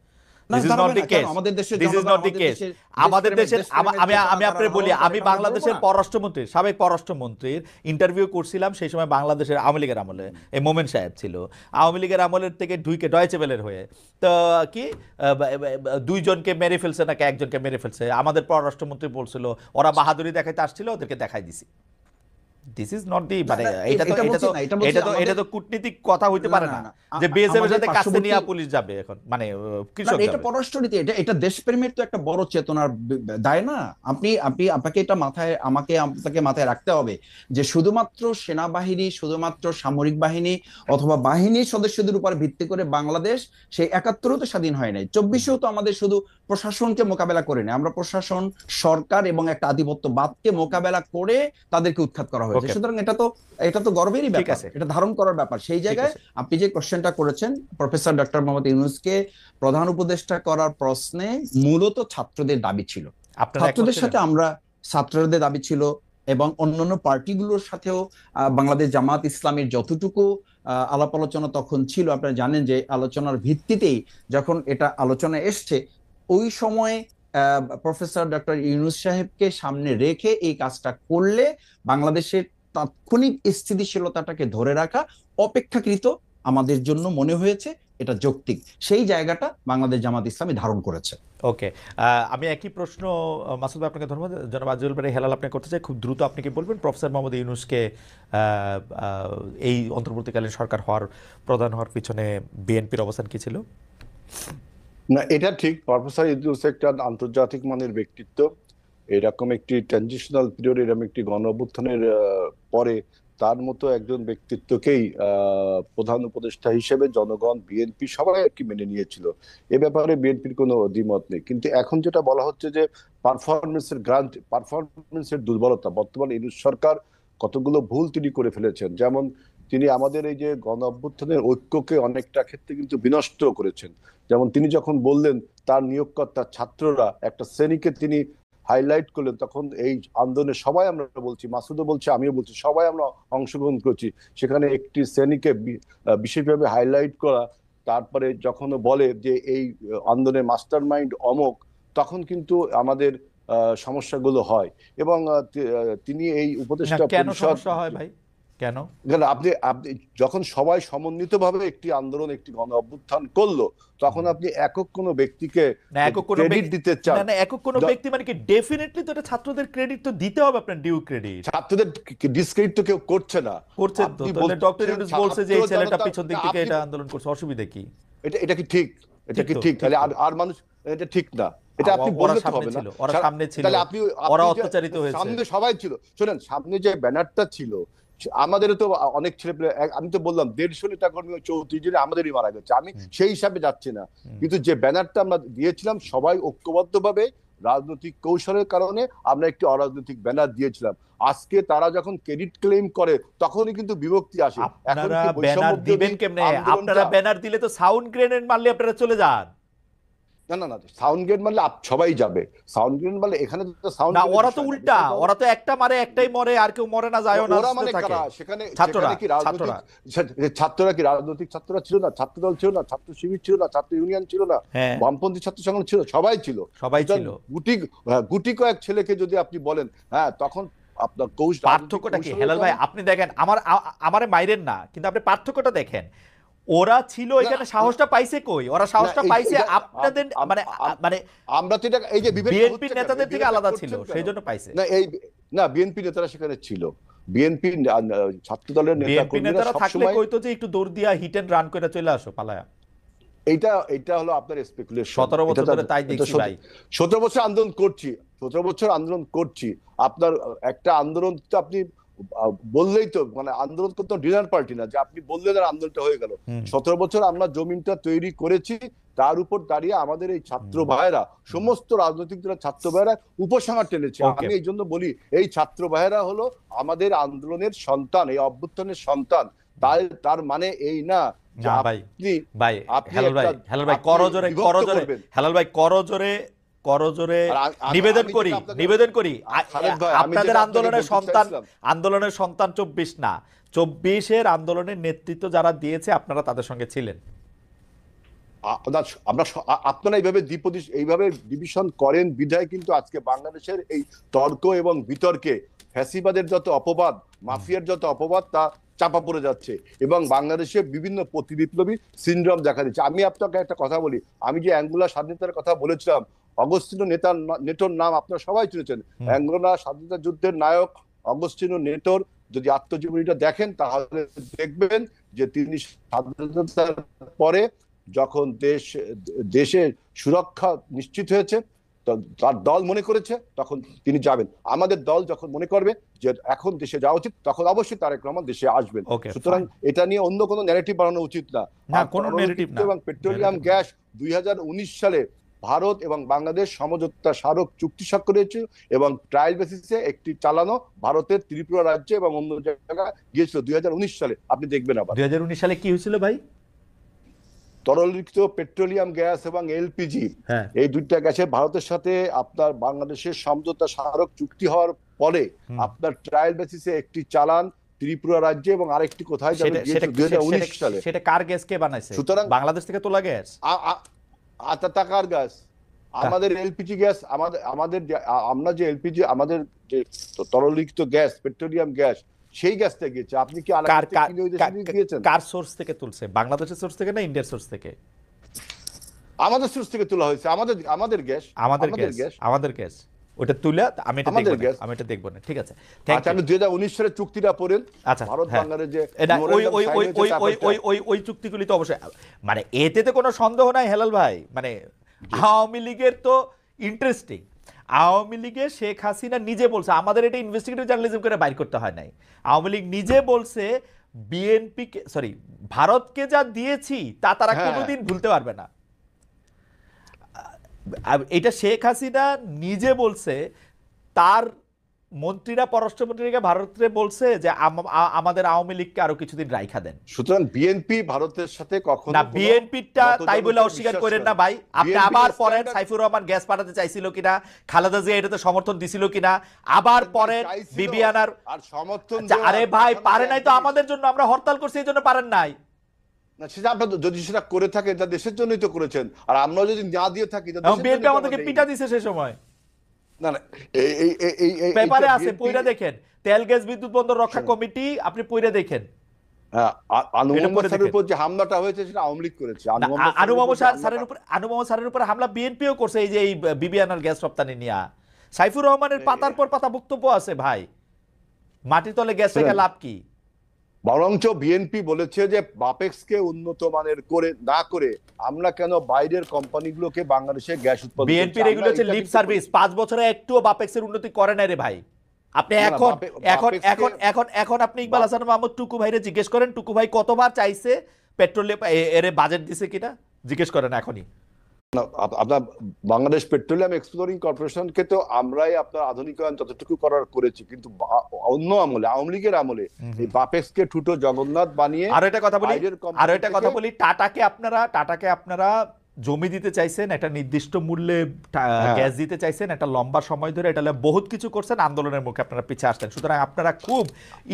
না, This is দাঁড়াবে not the না, কেন? case. আমাদের দেশের This is জনগণ, not the case. আমাদের দেশের আমি আপনাকে বলি, আমি বাংলাদেশের পররাষ্ট্রমন্ত্রী, সাবেক পররাষ্ট্রমন্ত্রীর ইন্টারভিউ করছিলাম সেই সময়, বাংলাদেশের আওয়ামী লীগের আমলে এই মোমেন সাহেব ছিল, আওয়ামী লীগের আমলের থেকে ঢুকে ডয়েচে বেলের হয়ে তো কি দুইজনকে মেরে ফেলছে নাকি একজনকে মেরে ফেলছে, আমাদের পররাষ্ট্রমন্ত্রী বলছিল ওরা বাহাদুরি দেখাইতে আসছিল, ওদেরকে দেখাই দিছি। দিস ইজ নট দি, মানে এটা তো কূটনীতিক কথা হইতে পারে না যে বিএসএফ এর সাথে কাছে নিয়ে পুলিশ যাবে এখন, মানে কৃষক এটা যাবে। পররাষ্ট্রনীতি, এটা দেশপ্রেমের তো একটা বড় চেতনার দায় না। আপনাকে এটা আপনাকে মাথায় রাখতে হবে যে শুধুমাত্র সেনাবাহিনী, শুধুমাত্র সামরিক বাহিনী অথবা বাহিনীর সদস্যদের উপর ভিত্তি করে বাংলাদেশ সেই 71-ও তো স্বাধীন হয় নাই, 24-এও তো আমাদের শুধু প্রশাসনকে মোকাবেলা করে নাই, আমরা প্রশাসন, সরকার এবং একটা আধিপত্যবাদকে মোকাবেলা করে তাদেরকে উৎখাত করা হয়েছে। সুতরাং এটা তো গর্বেরই ব্যাপার, এটা ধারণ করার ব্যাপার। সেই জায়গায় আপনি যে কোশ্চেনটা করেছেন, প্রফেসর ডক্টর মোহাম্মদ ইউনূসকে প্রধান উপদেষ্টা করার প্রশ্নে মূলত ছাত্রদের দাবি ছিল, ছাত্রদের দাবি ছিল এবং অন্যান্য পার্টিগুলোর সাথেও বাংলাদেশ জামাত ইসলামের যতটুকু আলাপ আলোচনা তখন ছিল, আপনারা জানেন যে আলোচনার ভিত্তিতেই যখন এটা আলোচনা এসছে, ওই সময়ে প্রফেসর ডক্টর ইউনূস সাহেবকে সামনে রেখে এই কাজটা করলে বাংলাদেশের তাৎক্ষণিক স্থিতিশীলতাটাকে ধরে রাখা অপেক্ষাকৃত আমাদের জন্য মনে হয়েছে এটা যৌক্তিক। সেই জায়গাটা বাংলাদেশ জামাত ইসলামী ধারণ করেছে। ওকে, আমি একই প্রশ্ন মাসুদ ভাই আপনাকে ধন্যবাদ, জনাব আজিজুল বারী হেলাল আপনাকে করতে চাই। খুব দ্রুত আপনি কি বলবেন মোহাম্মদ মোহাম্মদ ইউনূসকে এই অন্তর্বর্তীকালীন সরকার প্রধান হওয়ার পিছনে বিএনপির অবস্থান কি ছিল? না, এটা ঠিক, প্রফেসর ইউনূস একটা আন্তর্জাতিক মানের ব্যক্তিত্ব। এরকম একটি ট্রানজিশনাল পিরিয়ড, এরকম একটি গণ অভ্যুত্থানের পরে তার মতো একজন ব্যক্তিত্বকেই প্রধান উপদেষ্টা হিসেবে জনগণ, বিএনপি সবাই আর কি মেনে নিয়েছিল। এ ব্যাপারে বিএনপির কোনো দ্বিমত নেই। কিন্তু এখন যেটা বলা হচ্ছে যে পারফরমেন্সের দুর্বলতা, বর্তমান ইউনূস সরকার কতগুলো ভুল তিনি করে ফেলেছেন। যেমন তিনি আমাদের এই যে গণ অভ্যুত্থানের ঐক্যকে অনেকটা ক্ষেত্রে কিন্তু বিনষ্ট করেছেন। যেমন তিনি যখন বললেন তার নিয়োগকর্তা ছাত্ররা একটা শ্রেণীকে তিনি হাইলাইট করলেন, তখন এই আন্দোলনে সবাই, আমরা বলছি, মাসুদও বলছে, আমিও বলছি, সবাই আমরা অংশগ্রহণ করছি। সেখানে একটি শ্রেণীকে বিশেষভাবে হাইলাইট করা, তারপরে যখন বলে যে এই আন্দোলনের মাস্টার মাইন্ড অমক, তখন কিন্তু আমাদের সমস্যাগুলো হয়। এবং তিনি এই উপদেষ্টা কেন পরিষদ, সমস্যা হয় ভাই, কেন? আপনি আপনি যখন সবাই সমন্বিতভাবে একটি আন্দোলন, একটি গণ অভ্যুত্থান করলো, তখন আপনি একক কোনো ব্যক্তিকে না একক কোনো ক্রেডিট দিতে চান না, একক কোনো ব্যক্তি মানে কি? ডেফিনেটলি তো এটা ছাত্রদের ক্রেডিট তো দিতে হবে, আপনার ডিউ ক্রেডিট। ছাত্রদের ডিসক্রেডিট তো কেউ করছে না। করছেন তো, তাহলে ডক্টর ইউনূস বলছে যে এই ছেলেটা পিছন দিক থেকে এটা আপনি- আন্দোলন করছে, অসুবিধা কি? এটা কি ঠিক? এটা কি ঠিক তো, ঠিক? তাহলে ঠিক তো। আর মানুষ, এটা ঠিক না, এটা আপনি ওরা বললে তো সামনে হবে না। ছিল, ওরা সামনে ছিল, তাহলে আপনি ওরা যে অত্যাচারিত হয়েছে। সামনে সবাই ছিল, শোনেন, সামনে যে ব্যানারটা ছিল, আমাদেরও তো অনেক ছেলে পেলে, আমি তো বললাম 150 নেতা কর্মী 34 জনে আমাদেরই মারা গেছে, আমি সেই হিসাবে যাচ্ছি না। কিন্তু যে ব্যানারটা আমরা দিয়েছিলাম সবাই ঐক্যবদ্ধভাবে, রাজনৈতিক কৌশলের কারণে আমরা একটি অরাজনৈতিক ব্যানার দিয়েছিলাম। আজকে তারা যখন ক্রেডিট ক্লেম করে তখনই কিন্তু বিভক্তি আসে। আপনারা ব্যানার দিবেন কেমনে? আপনারা ব্যানার দিলে তো সাউন্ড গ্রেনেড মারলে আপনারা চলে যান। না না না, সাউন্ড গ্রেড মারলে সবাই যাবে। সাউন্ড গ্রেড মারলে এখানে তো সাউন্ড, না ওরা তো উল্টা, ওরা তো একটা মারে একটাই মরে, আর কেউ মরে না, যায় না। ওরা মানে কারা? সেখানে ছাত্ররা কি রাজনৈতিক ছাত্ররা, কি রাজনৈতিক ছাত্ররা ছিল না? ছাত্রদল ছিল না? ছাত্র শিবির ছিল না? ছাত্র ইউনিয়ন ছিল না? বামপন্থী ছাত্র সংগঠন ছিল? সবাই ছিল, সবাই ছিল। গুটি কয়েক ছেলেকে যদি আপনি বলেন, হ্যাঁ, তখন আপনার পার্থক্যটা কি হেলাল ভাই? আপনি দেখেন, আমারে মাইরেন না, কিন্তু আপনি পার্থক্যটা দেখেন। ওরা ছিল এখানে, সাহসটা পাইছে কই? ওরা সাহসটা পাইছে আপনাদের মানে আমরা তো এটা, এই যে বিএনপি নেতাদের থেকে আলাদা ছিল, সেই জন্য পাইছে না বিএনপি নেতারা সেখানে ছিল, বিএনপি ছাত্র দলের নেতারা থাকলে কইতো যে একটু দৌড় দিয়া হিট এন্ড রান করে চলে আসো পালায়া। এইটা হলো আপনার স্পেকুলেশন। 17 বছর ধরে তাই দেখছি ভাই। 17 বছর আন্দোলন করছি, 17 বছর আন্দোলন করছি। আপনার একটা আন্দোলন তো আপনি বললেই তো, মানে আন্দোলন করতে ডিনার পার্টি না যে আপনি বললেন আর আন্দোলনটা হয়ে গেল। 17 বছর আমরা জমিনটা তৈরি করেছি, তার উপর দাঁড়িয়ে আমাদের এই ছাত্র ভাইয়েরা, সমস্ত রাজনৈতিক দলের ছাত্র ভাইয়েরা উপসংহার টেনেছে। আমি এই জন্য বলি, এই ছাত্র ভাইয়েরা হলো আমাদের আন্দোলনের সন্তান, এই অভ্যুত্থানের সন্তান। তার মানে এই না যে হেলাল ভাই করজোরে নিবেদন করি আপনাদের আন্দোলনের সন্তান 24 না, 24-এর আন্দোলনের নেতৃত্ব যারা দিয়েছে আপনারা তাদের সঙ্গে ছিলেন। আপনারা এইভাবে ডিভিশন করেন বিধায় কিন্তু আজকে বাংলাদেশের এই তর্ক এবং বিতর্কে ফ্যাসিবাদের যত অপবাদ, মাফিয়ার যত অপবাদ, তা চাপা পড়ে যাচ্ছে এবং বাংলাদেশে বিভিন্ন প্রতিবিপ্লবী সিনড্রোম দেখা দিচ্ছে। আমি আপনাকে একটা কথা বলি, আমি যে অ্যাঙ্গুলার স্বাধীনতার কথা বলেছিলাম, অগস্টিনো নেটোর নাম আপনারা সবাই শুনেছেন। অ্যাঙ্গোলার স্বাধীনতা যুদ্ধের নায়ক অগস্টিনো নেটোর যদি আত্মজীবনীটা দেখেন তাহলে দেখবেন যে তিনি স্বাধীনতার পরে যখন দেশে সুরক্ষা নিশ্চিত হয়েছে, তার দল মনে করেছে তখন তিনি যাবেন। আমাদের দল যখন মনে করবে যে এখন দেশে যাওয়া উচিত, তখন অবশ্যই তারেক রহমান দেশে আসবেন। সুতরাং এটা নিয়ে অন্য কোনো ন্যারেটিভ বানানো উচিত না। এবং পেট্রোলিয়াম গ্যাস 2019 সালে ভারত এবং বাংলাদেশ সমঝোতা স্মারক চুক্তি স্বাক্ষর হয়েছিল এবং ট্রায়াল বেসিসে একটি চালানো ভারতের ত্রিপুরা রাজ্যে এবং অন্য জায়গায় গিয়েছিল 2019 সালে। আপনি দেখবেন আবার 2019 সালে কি হয়েছিল ভাই? তরলীকৃত পেট্রোলিয়াম গ্যাস এবং এলপিজি, এই দুইটা গ্যাসের ভারতের সাথে আপনার বাংলাদেশের সমঝোতা স্মারক চুক্তি হওয়ার পরে আপনার ট্রায়াল বেসিসে একটি চালান ত্রিপুরা রাজ্যে এবং আরেকটি কোথায় যাবে 2019 সালে। সেটা কার গ্যাস, কে বানাইছে? সুতরাং বাংলাদেশ থেকে তোলা গ্যাস, টাকার গ্যাস। আমাদের এলপিজি গ্যাস, আমরা যে এলপিজি, আমাদের যে তরলীকৃত গ্যাস, পেট্রোলিয়াম গ্যাস, সেই গ্যাসটা গিয়েছে। আপনি কি কার সোর্স থেকে তুলছে? বাংলাদেশের সোর্স থেকে না ইন্ডিয়ার সোর্স থেকে? আমাদের সোর্স থেকে তোলা হয়েছে। আমাদের গ্যাস। ওটা তুলে আমি এটা দেখব না, ঠিক আছে। আপনি 2019 সালে চুক্তিটা পড়েন। আচ্ছা, ভারত বাংলাদেশ যে ওই চুক্তিগুলি তো অবশ্যই, মানে এতে তো কোনো সন্দেহ নাই হেলাল ভাই। মানে আওয়ামী লীগের তো ইন্টারেস্টিং, আওয়ামী লীগে শেখ হাসিনা নিজে বলছে, আমাদের এটা ইনভেস্টিগেটিভ জার্নালিজম করে বাইর করতে হয় নাই, আওয়ামী লীগ নিজে বলছে বিএনপি সরি ভারতকে যা দিয়েছি তা তারা হ্যাঁ। কোনোদিন ভুলতে পারবে না। এটা শেখ হাসিনা নিজে বলছে, তার মন্ত্রীরা পররাষ্ট্রমন্ত্রীকে ভারতে বলছে যে আমাদের আওয়ামী লীগকে আরো কিছুদিন রাইখা দেন। সুতরাং বিএনপি ভারতের সাথে কখনো না, কোনো বিএনপিটা তাই বলে মতজনকে অস্বীকার বিশ্বাস করেন করে না ভাই। আপনি BNP আবার র পড়েন standard- সাইফুর রহমান গ্যাস পাঠাতে চাইছিল কিনা, খালেদা জিয়া এটাতে সমর্থন দিছিল কিনা, আবার পড়েন চাইছিল, বিবিআনার। আর সমর্থন আচ্ছা, দেওয়া আরে আর ভাই পাঠানো পারে নাই তো একই আমাদের জন্য, আমরা হরতাল করছি এই জন্য পারেন নাই। না, সেটা আপনার যদি সেটা করে থাকে এটা দেশের জন্যই তো করেছেন, আর আমরা যদি না দিয়ে থাকি এটা এবং দেশের বিএনপি জন্যই তো আমাদেরকে আমরা পিটা দেইনি। দিছে সে সময়, না না, এই পেপারে এইটা আছে, BNP পইরা দেখেন। তেল গ্যাস বিদ্যুৎ বন্দর রক্ষা শোনো। কমিটি, আপনি পইরা দেখেন। হ্যাঁ, আনু এটা মোহাম্মদ পড়ে স্যারের দেখেন। উপর যে হামলাটা হয়েছে সেটা আওয়ামী লীগ করেছে। না, আনু মোহাম্মদ স্যারের উপর উপর, আনু মোহাম্মদ স্যারের উপর হামলা বিএনপিও করছে, এই যে এই বিবিআনার গ্যাস রপ্তানি নিয়ে। সাইফুর রহমানের পাতার পর পাতা বক্তব্য আছে ভাই, মাটির তলে গ্যাস রেখে লাভ কি? বরঞ্চ বিএনপি বলেছে যে বাপেক্সকে উন্নত মানের করে না করে আমরা কেন বাইরের কোম্পানিগুলোকে বাংলাদেশে গ্যাস উৎপাদন করছি? বিএনপির এগুলো আমরা হচ্ছে এটা লিপ কিন্তু সার্ভিস। 5 বছরে একটুও বাপেক্সের উন্নতি করে নাই রে ভাই। আপনি না, না, এখন এখন বাপেক্সকে- এখন এখন এখন আপনি ইকবাল হাসান মাহমুদ টুকু ভাইরে জিজ্ঞেস করেন, টুকু ভাই কতবার চাইছে পেট্রোলে এর বাজেট দিছে কিনা, জিজ্ঞেস করেন এখনই। না, আপনার বাংলাদেশ পেট্রোলিয়াম এক্সপ্লোরিং কর্পোরেশনকে তো আমরাই আপনার আধুনিকায়ন যতটুকু করার করেছি, কিন্তু অন্য আমলে আওয়ামী লীগের আমলে এই বাপেক্সকে ঠুটো জগন্নাথ বানিয়ে আরো একটা কথা বলি, বাইরের company আরো একটা কথা থেকে- বলি, টাটাকে আপনারা জমি দিতে চাইছেন, একটা নির্দিষ্ট মূল্যে হ্যাঁ। গ্যাস দিতে চাইছেন, একটা লম্বা সময় ধরে, এটা বহুত কিছু করছেন, আন্দোলনের মুখে আপনারা পিছিয়ে আসছেন। সুতরাং আপনারা খুব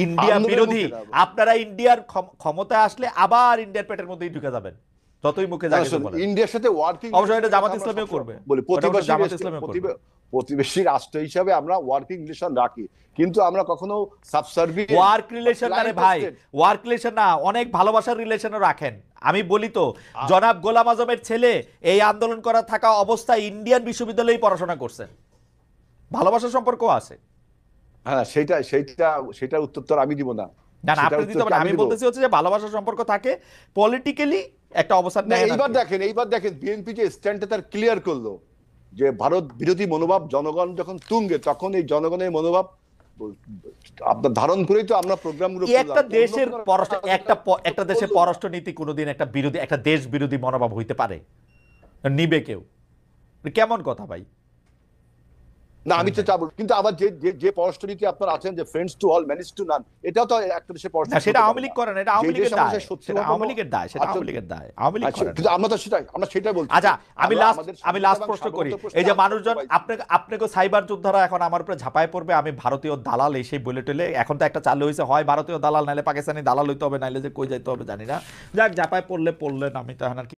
ইন্ডিয়া আন্দোলনের বিরোধী। মুখে না। আপনারা ইন্ডিয়ার ক্ষমতায় আসলে আবার ইন্ডিয়ার পেটের মধ্যেই ঢুকে যাবেন, যতই মুখে যা কিছু বলেন। ইন্ডিয়ার সাথে ওয়ার্কিং অবশ্যই এটা জামাত ইসলামীও করবে। বলি ওটা অবশ্য জামাত ইসলামীও করবে। প্রতিবেশী রাষ্ট্র হিসাবে আমরা ওয়ার্কিং রিলেশন রাখি, কিন্তু আমরা কখনো সাবসার্ভিয়েন্ট ওয়ার্ক রিলেশন না রে ভাই, ওয়ার্ক রিলেশন না, অনেক ভালোবাসার রিলেশনও রাখেন। আমি বলি তো, জনাব গোলাম আজমের ছেলে এই আন্দোলন করা থাকা অবস্থায় ইন্ডিয়ান বিশ্ববিদ্যালয়ে পড়াশোনা করছেন, ভালোবাসার সম্পর্ক আছে। হ্যাঁ, সেটার উত্তর তো আমি দিব না। না না, সেটার আপনি দিতে উত্তর পারেন। আমি আমি দিব। বলতেছি হচ্ছে যে ভালোবাসার সম্পর্ক থাকে, পলিটিক্যালি একটা অবস্থান না, নেয় না। এইবার দেখেন বিএনপি যে স্ট্যান্ডটা তার ক্লিয়ার করলো যে ভারত বিরোধী মনোভাব জনগণ যখন তুঙ্গে, তখন এই জনগণের মনোভাব আপনার ধারণ করেই তো আমরা প্রোগ্রামগুলো একটা দেশের একটা দেশের পররাষ্ট্রনীতি কোনোদিন একটা বিরোধী, একটা দেশ বিরোধী মনোভাব হইতে পারে? নিবে কেউ? কেমন কথা ভাই? না, আমি তো চাবো, কিন্তু আবার যে পররাষ্ট্রনীতি আপনার আছেন যে friends to all manage to নান, এটাও তো একটা দেশের না, পররাষ্ট্র। সেটা আওয়ামী লীগ করে না, এটা আওয়ামী লীগের দায়, সেটা আওয়ামী লীগের দায়, সেটা আওয়ামী লীগের দায়, আওয়ামী লীগ করে না। কিন্তু আমরা তো সেটাই বলছি। আচ্ছা, আমি আমাদের লাস্ট প্রশ্ন করি। এই যে মানুষজন আপনাকে সাইবার যোদ্ধারা এখন আমার উপরে ঝাঁপায় পড়বে, আমি ভারতীয় দালাল এই সেই বলে টলে। এখন তো একটা চালু হয়েছে, হয় ভারতীয় দালাল নাইলে পাকিস্তানি দালাল হইতে হবে, নাইলে যে কই যাইতে হবে জানি না। যাক, ঝাঁপায় পড়লেন, আমি তো এখন আর কি